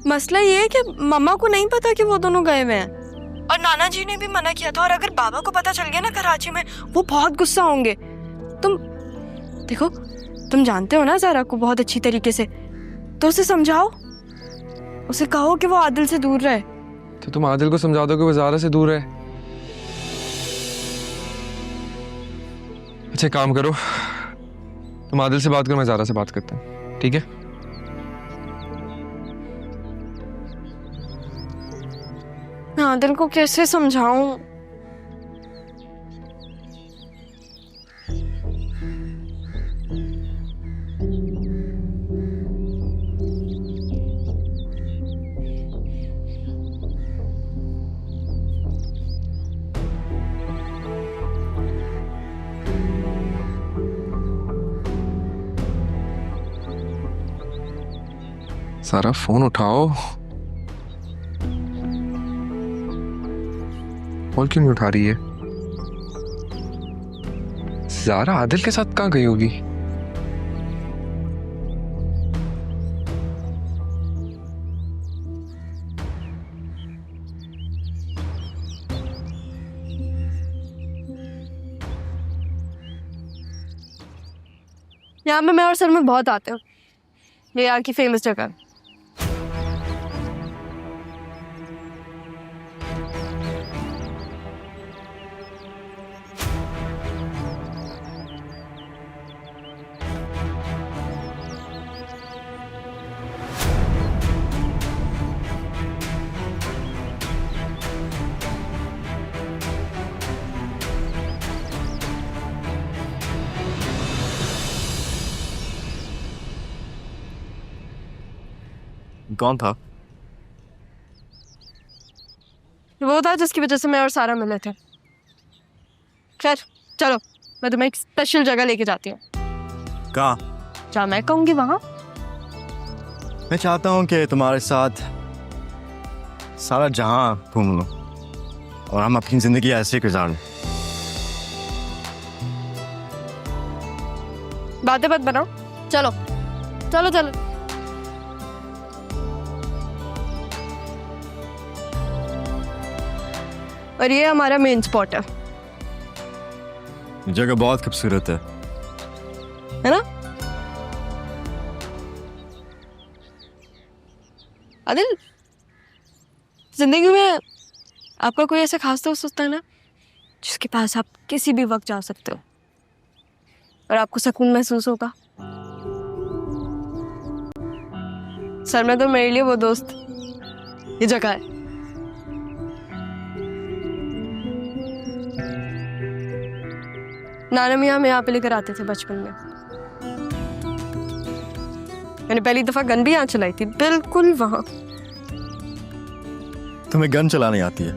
मसला ये है कि मम्मा को नहीं पता कि वो दोनों गए हुए हैं, और नाना जी ने भी मना किया था, और अगर बाबा को पता चल गया ना कराची में, वो बहुत गुस्सा होंगे। तुम देखो, तुम जानते हो ना ज़ारा को बहुत अच्छी तरीके से, तो उसे समझाओ, उसे कहो कि वो आदिल से दूर रहे। तो तुम आदिल को समझा दो कि वो ज़ारा से दूर है। अच्छा काम करो, तुम आदिल से बात करो, मैं ज़ारा से बात करता हूँ, ठीक है? मैं आदिल को कैसे समझाऊं? सारा फोन उठाओ। कॉल क्यों नहीं उठा रही है? ज़ारा आदिल के साथ कहाँ गई होगी? यहाँ पे मैं और सर में बहुत आते हो, ये यहाँ की फेमस जगह है। कौन था? वो था जिसकी वजह से मैं और सारा मिले थे। खैर चलो, मैं तुम्हें एक स्पेशल जगह लेके जाती हूँ। कहाँ? जहाँ मैं कहूँगी वहाँ। मैं चाहता हूँ कि तुम्हारे साथ सारा जहां घूम लो और हम अपनी जिंदगी ऐसे गुजार लें। बातें मत बनाओ, चलो चलो चलो। और ये हमारा मेन स्पॉट है जगह बहुत खूबसूरत है ना आदिल? जिंदगी में आपका कोई ऐसा खास दोस्त होता है ना, जिसके पास आप किसी भी वक्त जा सकते हो और आपको सुकून महसूस होगा। सर में तो मेरे लिए वो दोस्त ये जगह है। नाना मियाँ हमें यहाँ पे लेकर आते थे बचपन में। मैंने पहली दफा गन भी यहाँ चलाई थी, बिल्कुल वहां। तुम्हें गन चलानी आती है?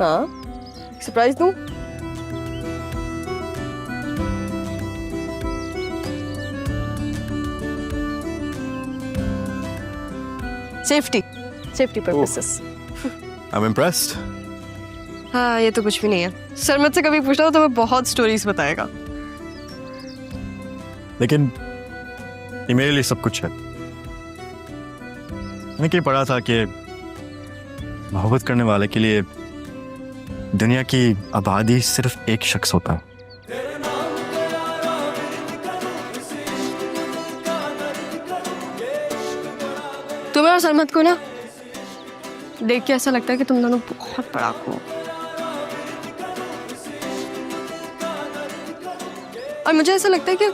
हाँ, सरप्राइज दूं? Safety purposes. I am impressed. हाँ, ये तो कुछ भी नहीं है। सर मुझसे कभी पूछना तो मैं बहुत स्टोरीज बताएगा। लेकिन ये मेरे लिए सब कुछ है। मैंने कहीं पढ़ा था कि मोहब्बत करने वाले के लिए दुनिया की आबादी सिर्फ एक शख्स होता है। तुम्हें और सरमत को ना देख के ऐसा लगता है कि तुम दोनों बहुत पढ़ाकू हो। और मुझे ऐसा लगता है कि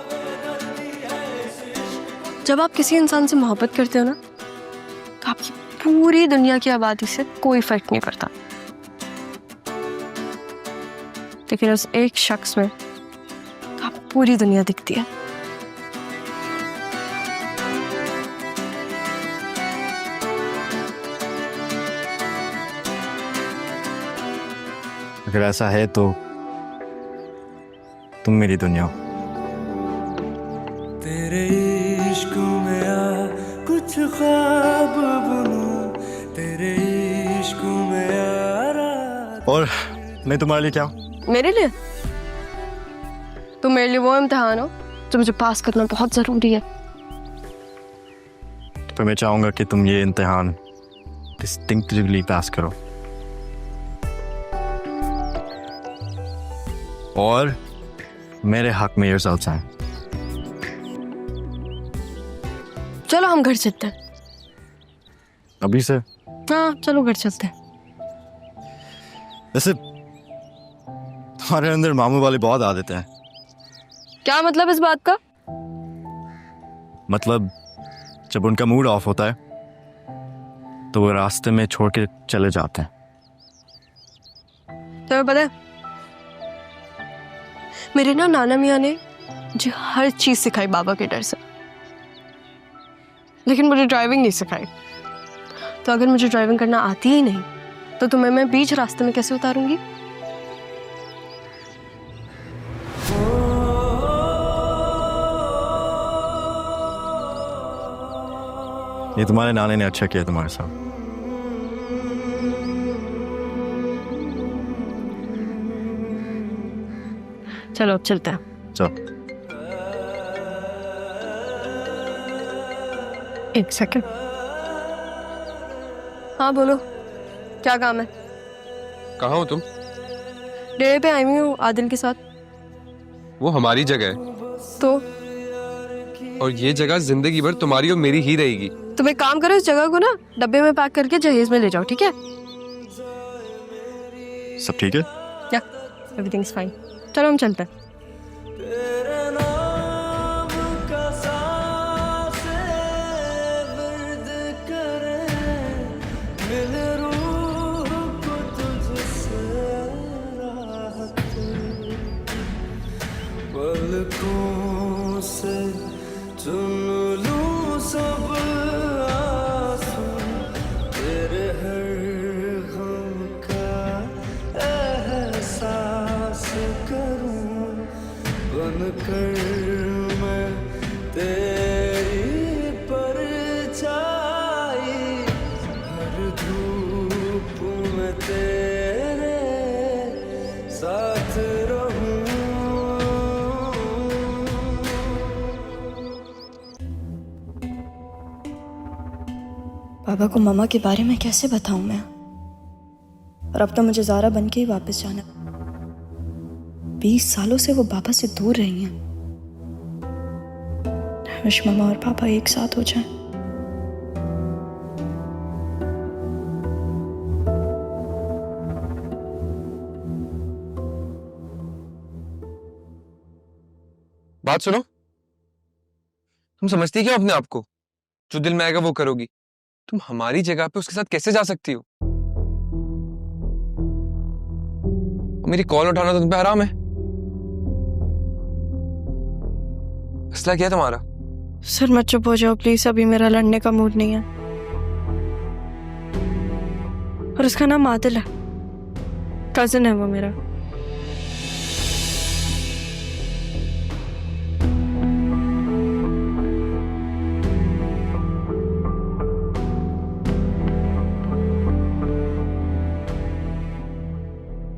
जब आप किसी इंसान से मोहब्बत करते हो ना, तो आपकी पूरी दुनिया की आबादी से कोई फर्क नहीं पड़ता, लेकिन उस एक शख्स में तो आप पूरी दुनिया दिखती है। अगर ऐसा है तो तुम मेरी दुनिया हो। तेरे इश्क में आ कुछ ख्वाब बुनूं, तेरे इश्क में आ रात। और मैं तुम्हारे लिए क्या हूं? मेरे लिए तुम मेरे लिए वो इम्तिहान हो जो मुझे पास करना बहुत जरूरी है। तो मैं चाहूंगा कि तुम ये इम्तिहान डिस्टिंक्टिवली पास करो और मेरे हक में रिजल्ट्स आए। चलो हम घर चलते हैं। अभी से? हाँ चलो घर चलते हैं। वैसे तुम्हारे अंदर मामू वाली बहुत आदतें हैं। क्या मतलब इस बात का? मतलब जब उनका मूड ऑफ होता है तो वो रास्ते में छोड़ के चले जाते हैं। तुम्हें पता है मेरे ना नाना मियाँ ने मुझे हर चीज सिखाई बाबा के डर से, लेकिन मुझे ड्राइविंग नहीं सिखाई। तो अगर मुझे ड्राइविंग करना आती ही नहीं तो तुम्हें मैं बीच रास्ते में कैसे उतारूंगी? ये तुम्हारे नाने ने अच्छा किया तुम्हारे साथ। चलो अब चलते हैं। चलो। एक सेकंड। हाँ बोलो, क्या काम है? कहाँ हो तुम? डेरे पे आई हुई हूँ आदिल के साथ। वो हमारी जगह है तो और ये जगह जिंदगी भर तुम्हारी और मेरी ही रहेगी। तुम एक काम करो, इस जगह को ना डब्बे में पैक करके जहेज में ले जाओ, ठीक है? सब ठीक है? या एवरीथिंग इज फाइन। चलो हम चलते हैं। तेरे नाम का सांसें विर्द करें, मिल रूह को तुझसे राहत, पलकों से चुन लूं सब आंसू, तेरे हर गम का एहसास करूं, बनकर मैं तेरी परछाई, हर धूप में तेरे साथ रहूं। पापा को मम्मा के बारे में कैसे बताऊं मैं? और अब तो मुझे ज़ारा बन के ही वापस जाना। 20 सालों से वो पापा से दूर रही हैं। विश मम्मा और पापा एक साथ हो जाएं। बात सुनो, तुम समझती क्या हो अपने आप को? जो दिल में आएगा वो करोगी। तुम हमारी जगह पे उसके साथ कैसे जा सकती हो? मेरी कॉल उठाना तो तुम पे आराम है। मसला क्या है तुम्हारा? सर मत चुप हो जाओ प्लीज, अभी मेरा लड़ने का मूड नहीं है। और उसका नाम आदिल है, कजिन है वो मेरा।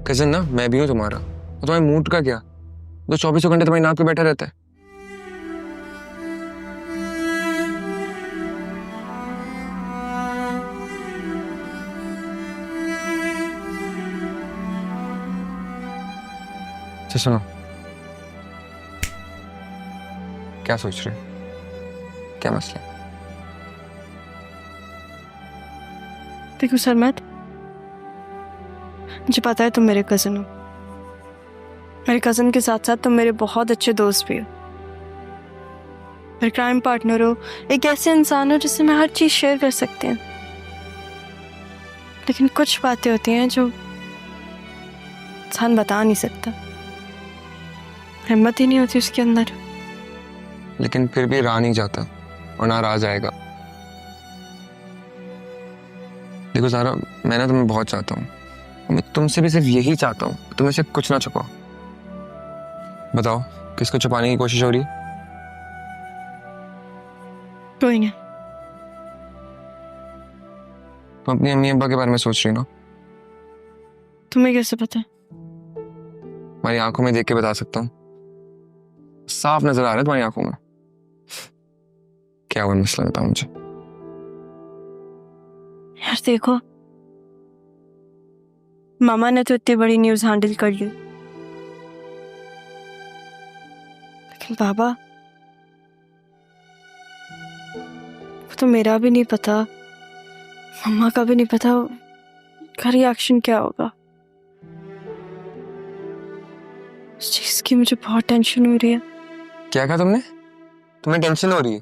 कजन ना मैं भी हूं तुम्हारा। और तुम्हारे मूड का क्या? तो 24 घंटे तुम्हारी नाक पे बैठा रहता है। अच्छा सुनो, क्या सोच रहे हो? क्या मसला है? देखो सरमत, मुझे पता है तुम मेरे कज़न हो। मेरे कज़न के साथ साथ तुम मेरे बहुत अच्छे दोस्त भी हो, मेरे क्राइम पार्टनर हो, एक ऐसे इंसान हो जिससे मैं हर चीज़ शेयर कर सकती हूँ। लेकिन कुछ बातें होती हैं जो इंसान बता नहीं सकता, हिम्मत ही नहीं होती उसके अंदर। लेकिन फिर भी रहा नहीं जाता और ना रहा जाएगा। देखो सारा, मैं ना तुम्हें बहुत चाहता हूँ। मैं तुमसे भी सिर्फ यही चाहता हूँ, तुम इसे कुछ ना छुपाओ। बताओ किसको छुपाने की कोशिश हो रही है? कोई नहीं। तुम अपनी अम्मी अब्बा के बारे में सोच रही हो ना? तुम्हें कैसे पता? तुम्हारी आंखों में देख के बता सकता हूँ, साफ नजर आ रहा है तुम्हारी आंखों में। क्या हुआ मसला, बताओ मुझे। यार देखो, मामा ने तो इतनी बड़ी न्यूज़ हैंडल कर ली, लेकिन बाबा, वो तो मेरा भी नहीं पता, मम्मा का भी नहीं पता का रिएक्शन क्या होगा। उस चीज की मुझे बहुत टेंशन हो रही है। क्या कहा तुमने? तुम्हें टेंशन हो रही है?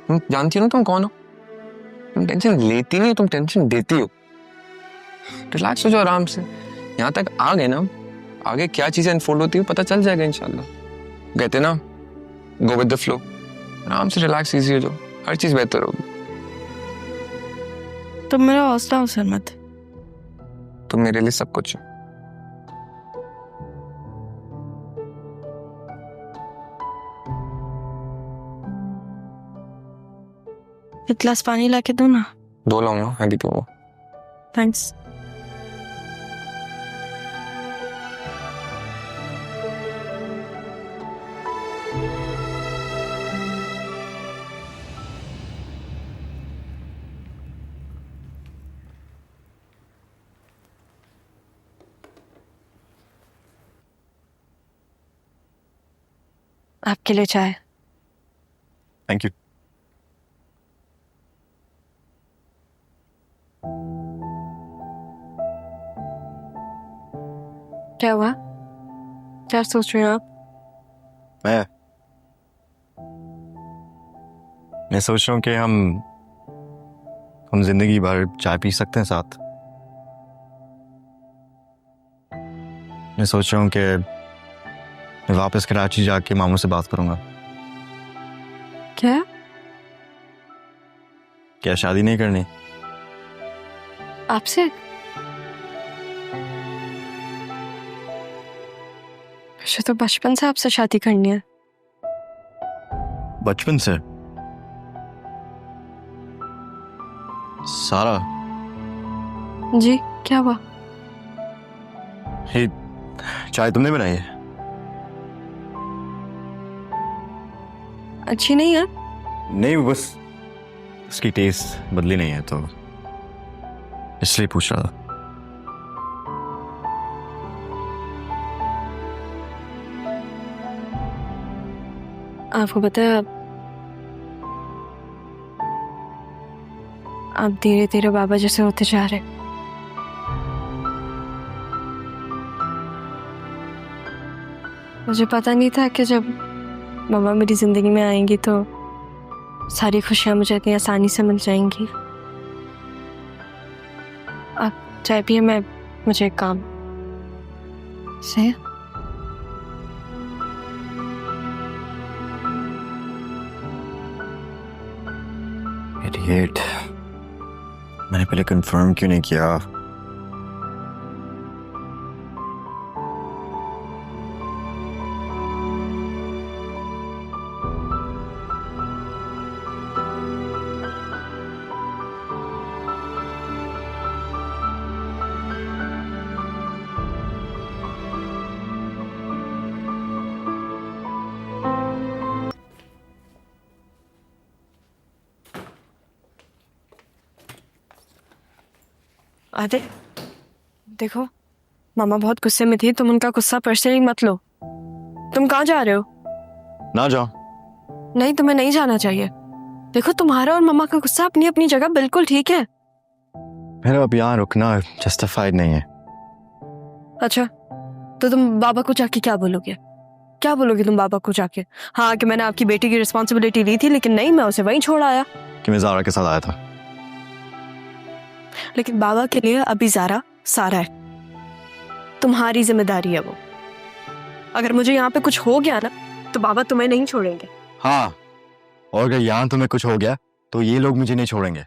तुम जानती हो ना तुम कौन हो? तुम टेंशन लेती नहीं, तुम टेंशन देती हो। रिलैक्स हो जाओ आराम से। यहाँ तक आ गए ना, आगे क्या चीजें अनफोल्ड होती है पता चल जाएगा इंशाल्लाह। कहते ना, गो विद द फ्लो। आराम से रिलैक्स इजी हो जाओ, हर चीज बेहतर होगी। तुम मेरा हौसला हो सरमत। तुम मेरे लिए सब कुछ हो। एक गिलास पानी लाके दो ना। 2 लाऊंगा अभी तो। थैंक्स। आपके लिए चाय। Thank you. क्या हुआ? क्या सोच रहे हो आप? मैं सोच रहा हूँ कि हम जिंदगी भर चाय पी सकते हैं साथ। मैं सोच रहा हूँ कि मैं वापस कराची जाके मामू से बात करूंगा। क्या शादी नहीं करनी आपसे? मुझे तो बचपन से आपसे शादी करनी है। बचपन से? सारा जी क्या हुआ? ये चाय तुमने बनाई है? अच्छी नहीं है? नहीं, बस उसकी टेस्ट बदली नहीं है तो इसलिए पूछ रहा था। आपको पता है, आप धीरे धीरे बाबा जैसे होते जा रहे। मुझे पता नहीं था कि जब मामा मेरी जिंदगी में आएंगी तो सारी खुशियां मुझे इतनी आसानी से मिल जाएंगी। आप चाय पिए, मुझे एक काम से। इडियट, मैंने पहले कंफर्म क्यों नहीं किया? आदे देखो, मामा बहुत गुस्से में थी, तुम उनका गुस्सा पर्सनली मत लो। तुम कहाँ जा रहे हो? ना जाओ। नहीं, तुम्हें नहीं जाना चाहिए। देखो, तुम्हारा और मामा का गुस्सा अपनी अपनी जगह बिल्कुल ठीक है। मेरा अब यहाँ रुकना जस्टिफाइड नहीं है। अच्छा, तो तुम बाबा को जाके क्या बोलोगे? क्या बोलोगे तुम बाबा को जाके? हाँ, कि मैंने आपकी बेटी की रिस्पॉन्सिबिलिटी ली थी, लेकिन नहीं, मैं उसे वहीं छोड़ आया। कि मैं ज़ारा के साथ आया था। लेकिन बाबा के लिए अभी ज़ारा सारा है, तुम्हारी जिम्मेदारी है वो। अगर मुझे यहाँ पे कुछ हो गया ना, तो बाबा तुम्हें नहीं छोड़ेंगे। हाँ, और अगर यहाँ तुम्हें कुछ हो गया तो ये लोग मुझे नहीं छोड़ेंगे।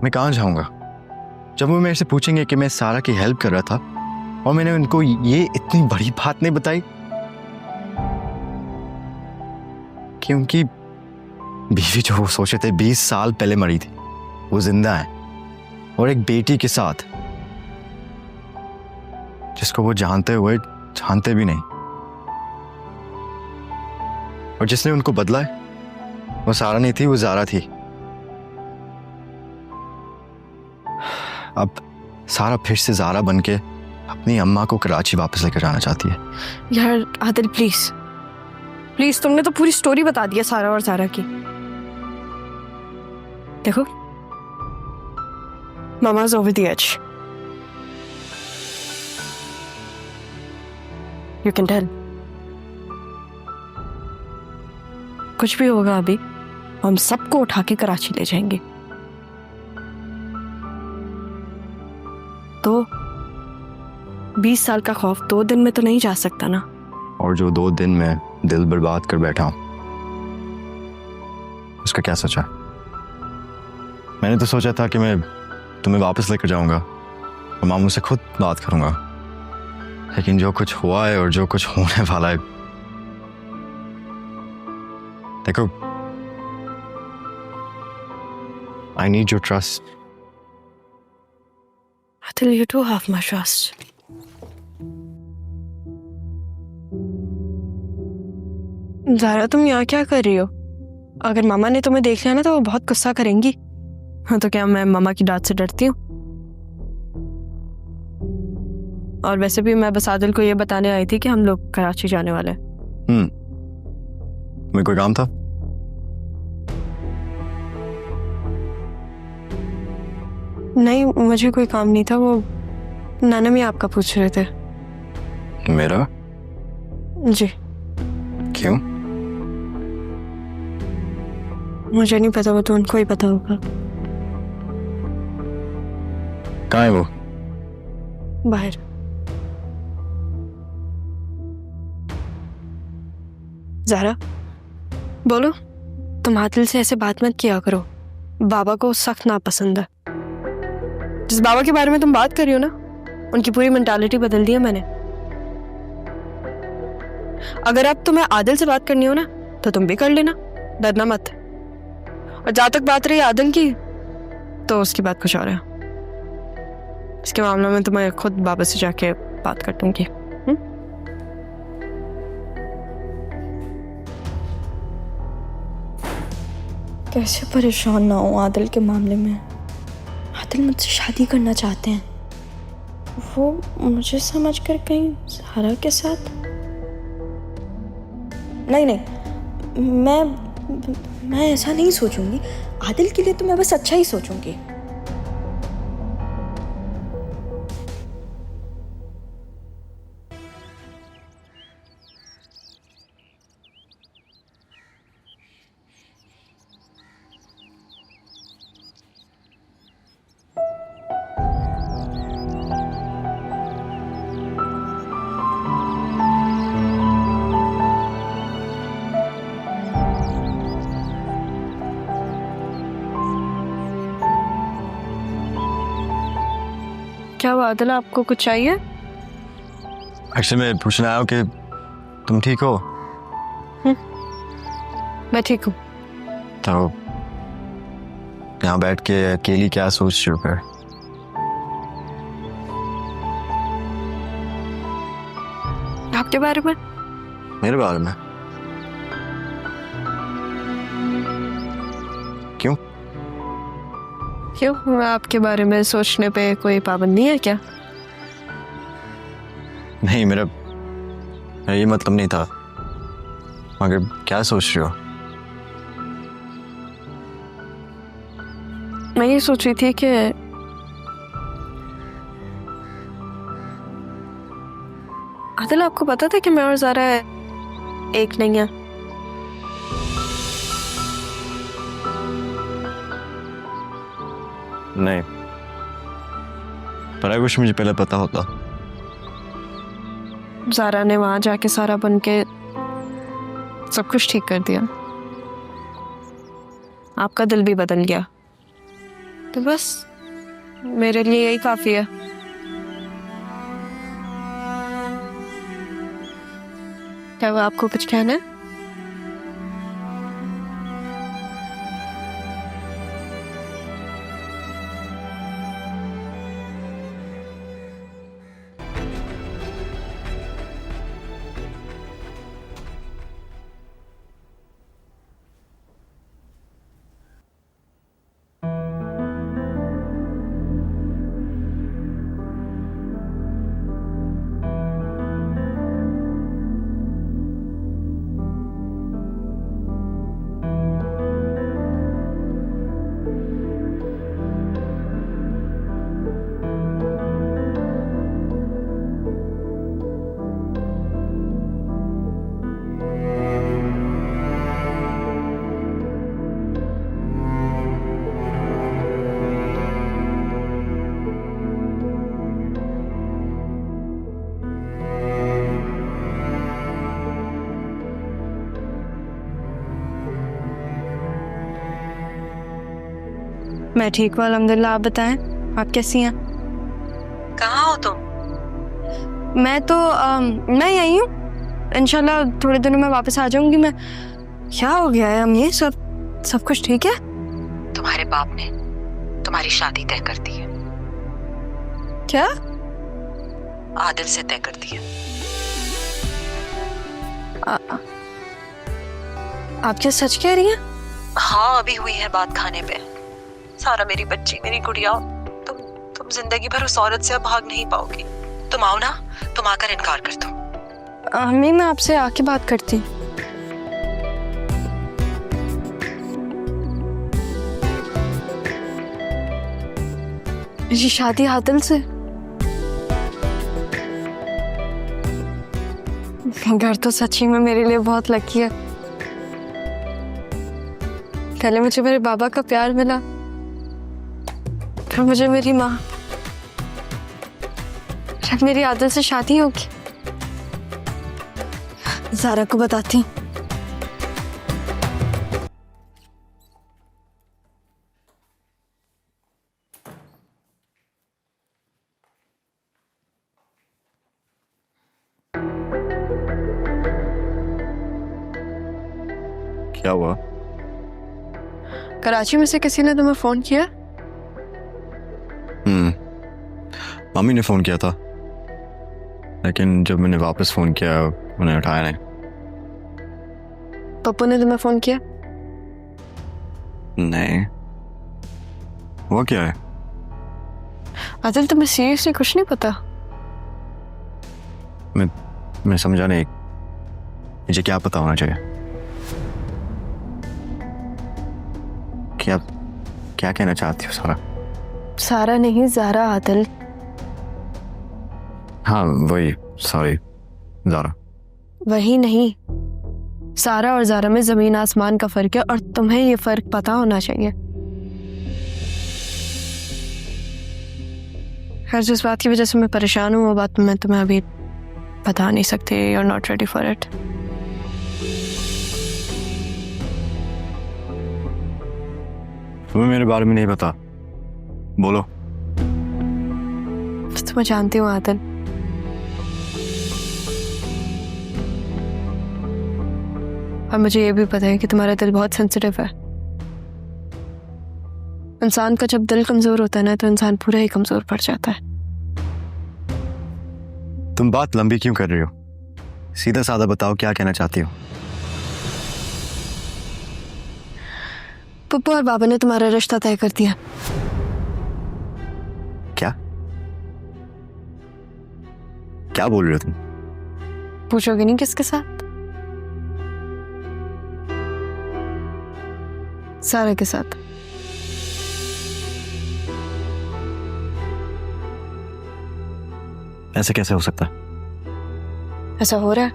मैं कहाँ जाऊंगा? जब वो मेरे से पूछेंगे कि मैं सारा की हेल्प कर रहा था और मैंने उनको ये इतनी बड़ी बात नहीं बताई कि उनकी बीवी जो वो सोचे थे 20 साल पहले मरी थी वो जिंदा है और एक बेटी के साथ जिसको वो जानते हुए जानते भी नहीं, और जिसने उनको बदला है वो सारा नहीं थी, वो ज़ारा थी। अब सारा फिर से ज़ारा बन के अपनी अम्मा को कराची वापस लेकर जाना चाहती है। यार आदिल प्लीज प्लीज, तुमने तो पूरी स्टोरी बता दिया सारा और ज़ारा की। देखो Mama's over the edge. You can tell. कुछ भी होगा अभी हम सबको उठा के कराची ले जाएंगे। तो 20 साल का खौफ 2 दिन में तो नहीं जा सकता ना। और जो 2 दिन में दिल बर्बाद कर बैठा हूं उसका क्या सोचा? मैंने तो सोचा था कि मैं तुम्हें वापस लेकर जाऊंगा और मामू से खुद बात करूंगा, लेकिन जो कुछ हुआ है और जो कुछ होने वाला है, देखो I need your trust. Adil, you do have my trust. Zaara तुम यहाँ क्या कर रही हो? अगर मामा ने तुम्हें देख लिया ना तो वो बहुत गुस्सा करेंगी। हाँ तो क्या मैं मामा की डांट से डरती हूँ? और वैसे भी मैं बस आदिल को ये बताने आई थी कि हम लोग कराची जाने वाले हैं। तुम्हें कोई काम था? नहीं मुझे कोई काम नहीं था, वो नाना भी आपका पूछ रहे थे। मेरा? जी। क्यों? मुझे नहीं पता, वो तो उनको ही पता होगा। कहाँ है वो? बाहर। ज़ारा बोलो, तुम आदिल से ऐसे बात मत किया करो, बाबा को सख्त नापसंद है। जिस बाबा के बारे में तुम बात कर रही हो ना, उनकी पूरी मेंटालिटी बदल दी है मैंने। अगर अब तुम्हें आदिल से बात करनी हो ना तो तुम भी कर लेना, डरना मत। और जहां तक बात रही आदिल की, तो उसकी बात कुछ और है। इसके मामले में तो मैं खुद बाबा से जाके बात कर दूंगी। कैसे परेशान ना हो आदिल के मामले में। आदिल मुझसे शादी करना चाहते हैं, वो मुझे समझकर कहीं ज़ारा के साथ। नहीं, मैं ऐसा नहीं सोचूंगी। आदिल के लिए तो मैं बस अच्छा ही सोचूंगी। क्या हुआ आदिल, आपको कुछ चाहिए? एक्चुअली मैं पूछने आया हूँ कि तुम ठीक हो? मैं ठीक हूँ। तो यहाँ बैठ के अकेली क्या सोच रही हो फिर? आपके बारे में? मेरे बारे में? क्यों? क्यों, आपके बारे में सोचने पे कोई पाबंदी है क्या? नहीं, मेरा ये मतलब नहीं था। मगर क्या सोच रही हो? मैं ये सोच रही थी कि आदिल, आपको पता था कि मैं और ज़ारा एक नहीं है? नहीं, पर आई विश मुझे पहले पता होता। ज़ारा ने वहां जाके सारा बन के सब कुछ ठीक कर दिया, आपका दिल भी बदल गया। तो बस मेरे लिए यही काफी है। क्या वो आपको कुछ कहना है? मैं ठीक हूँ अल्हम्दुलिल्लाह। आप बताएं, आप कैसी हैं? कहाँ हो तुम? मैं यही हूँ। इंशाल्लाह थोड़े दिनों में वापस आ जाऊंगी मैं। क्या हो गया है अम्मी? सब कुछ ठीक है? तुम्हारे बाप ने तुम्हारी शादी तय कर दी है। क्या? आदिल से तय कर दी है। आप क्या सच कह रही हैं? हाँ, अभी हुई है बात खाने पे। सारा मेरी बच्ची, मेरी गुड़िया, तुम जिंदगी भर उस औरत से अब भाग नहीं पाओगी। तुम आओ ना, तुम आकर इनकार कर दो। अम्मी मैं आपसे आके बात करती हूँ। मेरी शादी आदिल से? घर तो सच्ची में मेरे लिए बहुत लकी है। पहले मुझे मेरे बाबा का प्यार मिला, फिर मुझे मेरी माँ, अब मेरी आदिल से शादी होगी। ज़ारा को बताती हूँ। क्या हुआ? कराची में से किसी ने तुम्हें फोन किया? मम्मी ने फोन किया था, लेकिन जब मैंने वापस फोन किया उन्हें उठाया नहीं। पप्पू ने तुम्हें फोन किया? नहीं। वो क्या है? आदिल तुम्हें सीरियसली कुछ नहीं पता? मैं समझा नहीं, मुझे क्या पता होना चाहिए? क्या कहना चाहती हो सारा? सारा नहीं, ज़ारा। आदिल। हाँ वही, सॉरी, ज़ारा। वही नहीं, सारा और ज़ारा में जमीन आसमान का फर्क है, और तुम्हें ये फर्क पता होना चाहिए। हर जिस बात की वजह से मैं परेशान हूँ, वो बात मैं तुम्हें अभी बता नहीं सकती। You are not ready for it. तुम्हें मेरे बारे में नहीं पता? बोलो। तो मैं जानती हूँ आदिल। और मुझे ये भी पता है कि तुम्हारा दिल बहुत सेंसिटिव है। इंसान का जब दिल कमजोर होता है ना, तो इंसान पूरा ही कमजोर पड़ जाता है। तुम बात लंबी क्यों कर रही हो? सीधा साधा बताओ, क्या कहना चाहती हो? पप्पू और बाबा ने तुम्हारा रिश्ता तय कर दिया। क्या क्या बोल रहे हो तुम? पूछोगे नहीं किसके साथ? सारा के साथ। ऐसे कैसे हो सकता? ऐसा हो रहा है,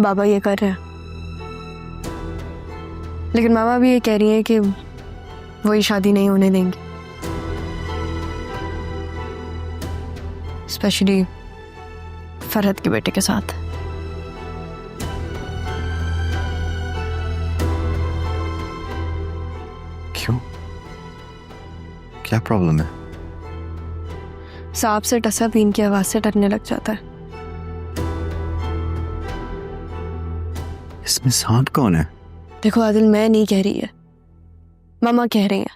बाबा ये कर रहे हैं, लेकिन मामा भी ये कह रही है कि वो ये शादी नहीं होने देंगी, स्पेशली फरहत के बेटे के साथ। क्यों क्या प्रॉब्लम है? सांप से टसा बीन की आवाज से डरने लग जाता है। इसमें सांप कौन है? देखो आदिल, मैं नहीं कह रही है, मम्मा कह रही है।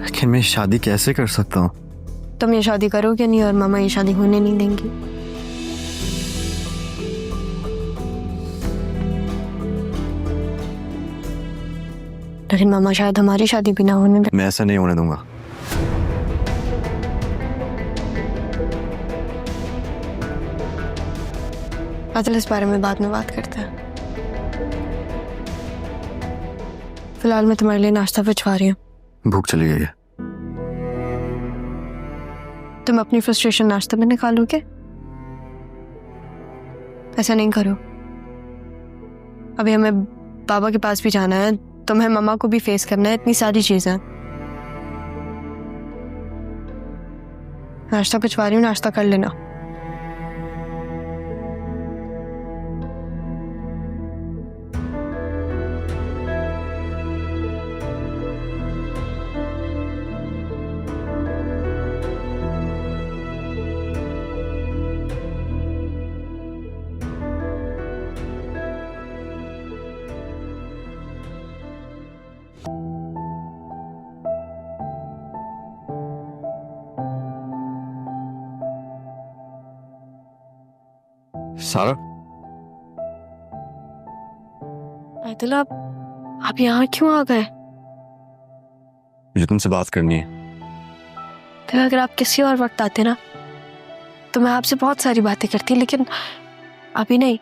लेकिन मैं शादी कैसे कर सकता हूँ? तुम ये शादी करोगे नहीं और मम्मा ये शादी होने नहीं देंगी। लेकिन मम्मा शायद हमारी शादी भी ना होने दे। मैं ऐसा नहीं होने दूंगा। आदिल, इस बारे में बाद में बात करते हैं। फिलहाल मैं तुम्हारे लिए नाश्ता भिजवा रही हूँ। भूख चली गई है। तुम अपनी फ्रस्ट्रेशन नाश्ते में निकालोगे? ऐसा नहीं करो। अभी हमें बाबा के पास भी जाना है, तुम्हें मम्मा को भी फेस करना है, इतनी सारी चीजें। नाश्ता भिजवा रही हूँ, नाश्ता कर लेना। सारा, आदिल, आप यहाँ क्यों आ गए? मुझे तुमसे बात करनी है। तो अगर आप किसी और वक्त आते ना तो मैं आपसे बहुत सारी बातें करती, लेकिन अभी नहीं।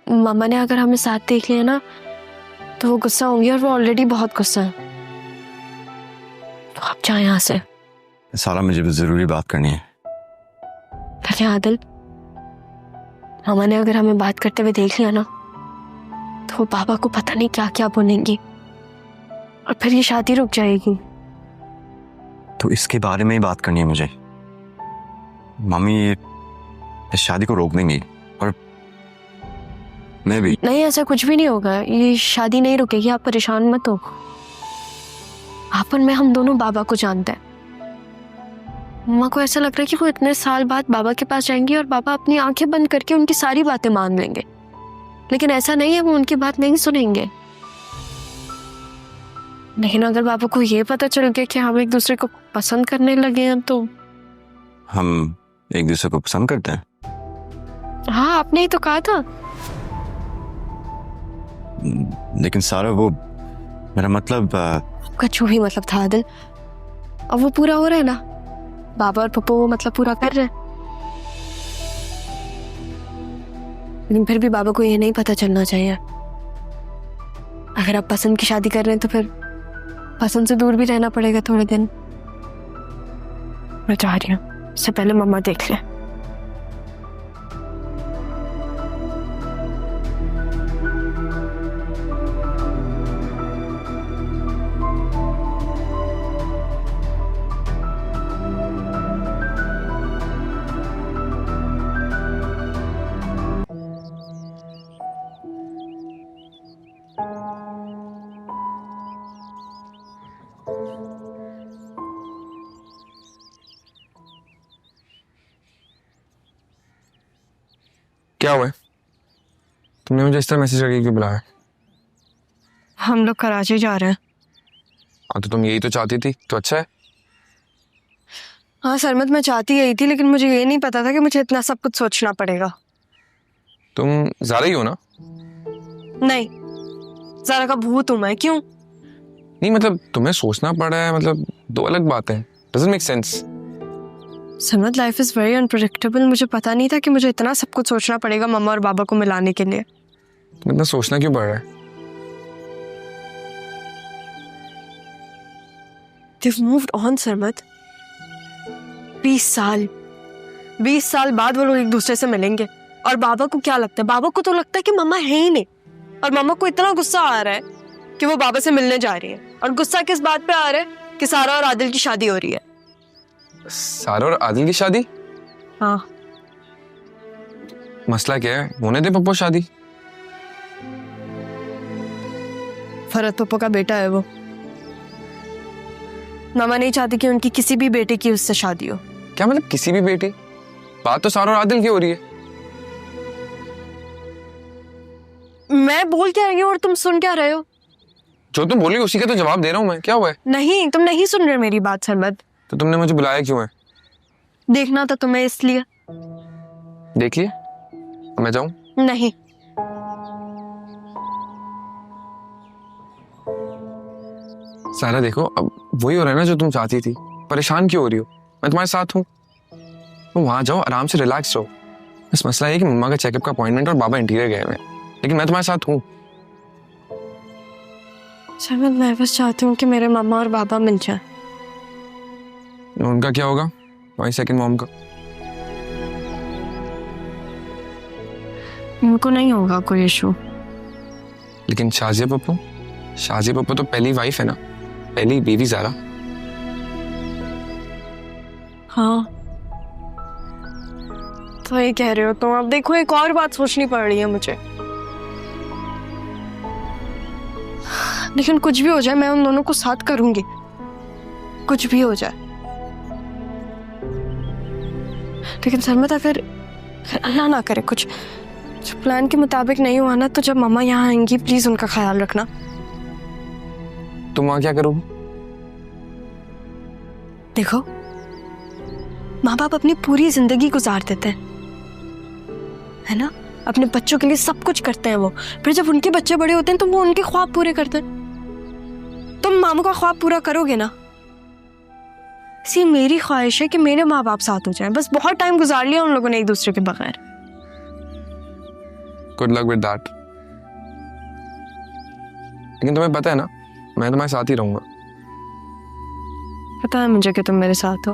मम्मा ने अगर हमें साथ देख लिया ना तो वो गुस्सा होंगी, और वो ऑलरेडी बहुत गुस्सा है। तो आप जाए यहाँ से। सारा, मुझे भी जरूरी बात करनी है। लेकिन आदिल, मम्मा ने अगर हमें बात करते हुए देख लिया ना तो वो पापा को पता नहीं क्या क्या बोलेंगी, और फिर ये शादी रुक जाएगी। तो इसके बारे में ही बात करनी है मुझे। मम्मी इस शादी को रोक देंगी, और मैं भी। नहीं, ऐसा कुछ भी नहीं होगा। ये शादी नहीं रुकेगी, आप परेशान मत हो। आप और मैं, हम दोनों बाबा को जानते हैं। मम्मा को ऐसा लग रहा है कि वो इतने साल बाद बाबा के पास जाएंगी और बाबा अपनी आंखें बंद करके उनकी सारी बातें मान लेंगे, लेकिन ऐसा नहीं है, वो उनकी बात नहीं सुनेंगे। लेकिन अगर बाबा को ये पता चल गया कि हम एक दूसरे को पसंद करने लगे हैं तो। हम एक दूसरे को पसंद करते हैं? हाँ, आपने ही तो कहा था। लेकिन सारा, वो मेरा मतलब आपका जो भी मतलब था आदिल, अब वो पूरा हो रहा है ना। बाबा और पप्पू वो मतलब पूरा कर रहे हैं। लेकिन फिर भी बाबा को ये नहीं पता चलना चाहिए। अगर आप पसंद की शादी कर रहे हैं तो फिर पसंद से दूर भी रहना पड़ेगा थोड़े दिन। मैं चाह रही हूँ इससे पहले मम्मा देख ले। क्या हुआ है? तुमने मुझे इस तरह मैसेज करके क्यों बुलाया? हम लोग कराची जा रहे हैं। हाँ, तो तुम यही तो चाहती थी, तो अच्छा है। हाँ सरमत, मैं चाहती यही थी, लेकिन मुझे ये नहीं पता था कि मुझे इतना सब कुछ सोचना पड़ेगा। तुम ज़ारा ही हो ना? नहीं, ज़ारा का भूत हूं मैं। क्यों? नहीं मतलब तुम्हें सोचना पड़ा है, मतलब दो अलग बातें। Doesn't make sense. सरमत, लाइफ इज वेरी अनप्रेडिक्टेबल। मुझे पता नहीं था कि मुझे इतना सब कुछ सोचना पड़ेगा मम्मा और बाबा को मिलाने के लिए। तुम इतना सोचना क्यों पड़ रहा है? They've moved on, सरमत। 20 साल बाद वो लोग एक दूसरे से मिलेंगे। और बाबा को क्या लगता है? बाबा को तो लगता है कि मम्मा है ही नहीं, और मम्मा को इतना गुस्सा आ रहा है कि वो बाबा से मिलने जा रही है। और गुस्सा किस बात पे आ रहा है? कि सारा और आदिल की शादी हो रही है। सारा और आदिल की शादी? हाँ। मसला क्या है? होने दे पप्पू शादी। फरहत पप्पो का बेटा है वो। मामा नहीं चाहती कि उनकी किसी भी बेटे की उससे शादी हो। क्या मतलब किसी भी बेटी? बात तो सारा और आदिल की हो रही है। मैं बोल क्या रही हूँ और तुम सुन क्या रहे हो? जो तुम बोली उसी का तो जवाब दे रहा हूँ मैं। क्या हुआ है? नहीं, तुम नहीं सुन रहे मेरी बात सरमद। तो तुमने मुझे बुलाया क्यों है? देखना था तुम्हें इसलिए। देखिए, मैं जाऊं? नहीं। सारा देखो, अब वही हो रहा है ना जो तुम चाहती थी। परेशान क्यों हो रही हो? मैं तुम्हारे साथ हूँ। तुम वहां जाओ, आराम से रिलैक्स रहो। बस मसला है कि मम्मा का चेकअप का अपॉइंटमेंट और बाबा इंटीरियर गए हुए हैं, लेकिन मैं तुम्हारे साथ हूँ। सरमद, मैं बस चाहती हूँ कि मेरे मामा और बाबा मिल जाएं। उनका क्या होगा? वही सेकंड मॉम का। उनको नहीं होगा कोई इशू। लेकिन शाजिया पप्पू तो पहली वाइफ है ना, पहली बीवी ज़ारा। हाँ, तो ये कह रहे हो तुम। अब देखो, एक और बात सोचनी पड़ रही है मुझे। लेकिन कुछ भी हो जाए, मैं उन दोनों को साथ करूंगी, कुछ भी हो जाए। लेकिन सरमत, अगर अल्लाह ना करे कुछ प्लान के मुताबिक नहीं हुआ ना, तो जब मम्मा यहाँ आएंगी प्लीज उनका ख्याल रखना। तुम वहां क्या करोगी? देखो, माँ बाप अपनी पूरी जिंदगी गुजार देते हैं, है ना? अपने बच्चों के लिए सब कुछ करते हैं वो। फिर जब उनके बच्चे बड़े होते हैं तो वो उनके ख्वाब पूरे करते हैं। तुम मामू का ख्वाब पूरा करोगे ना? सी मेरी ख्वाहिश है कि मेरे माँ बाप साथ हो जाएं। बस बहुत टाइम गुजार लिया उन लोगों ने एक दूसरे के बगैर। Good luck with that. लेकिन तुम्हें पता है ना, मैं तुम्हारे साथ ही रहूंगा। पता है मुझे कि तुम मेरे साथ हो।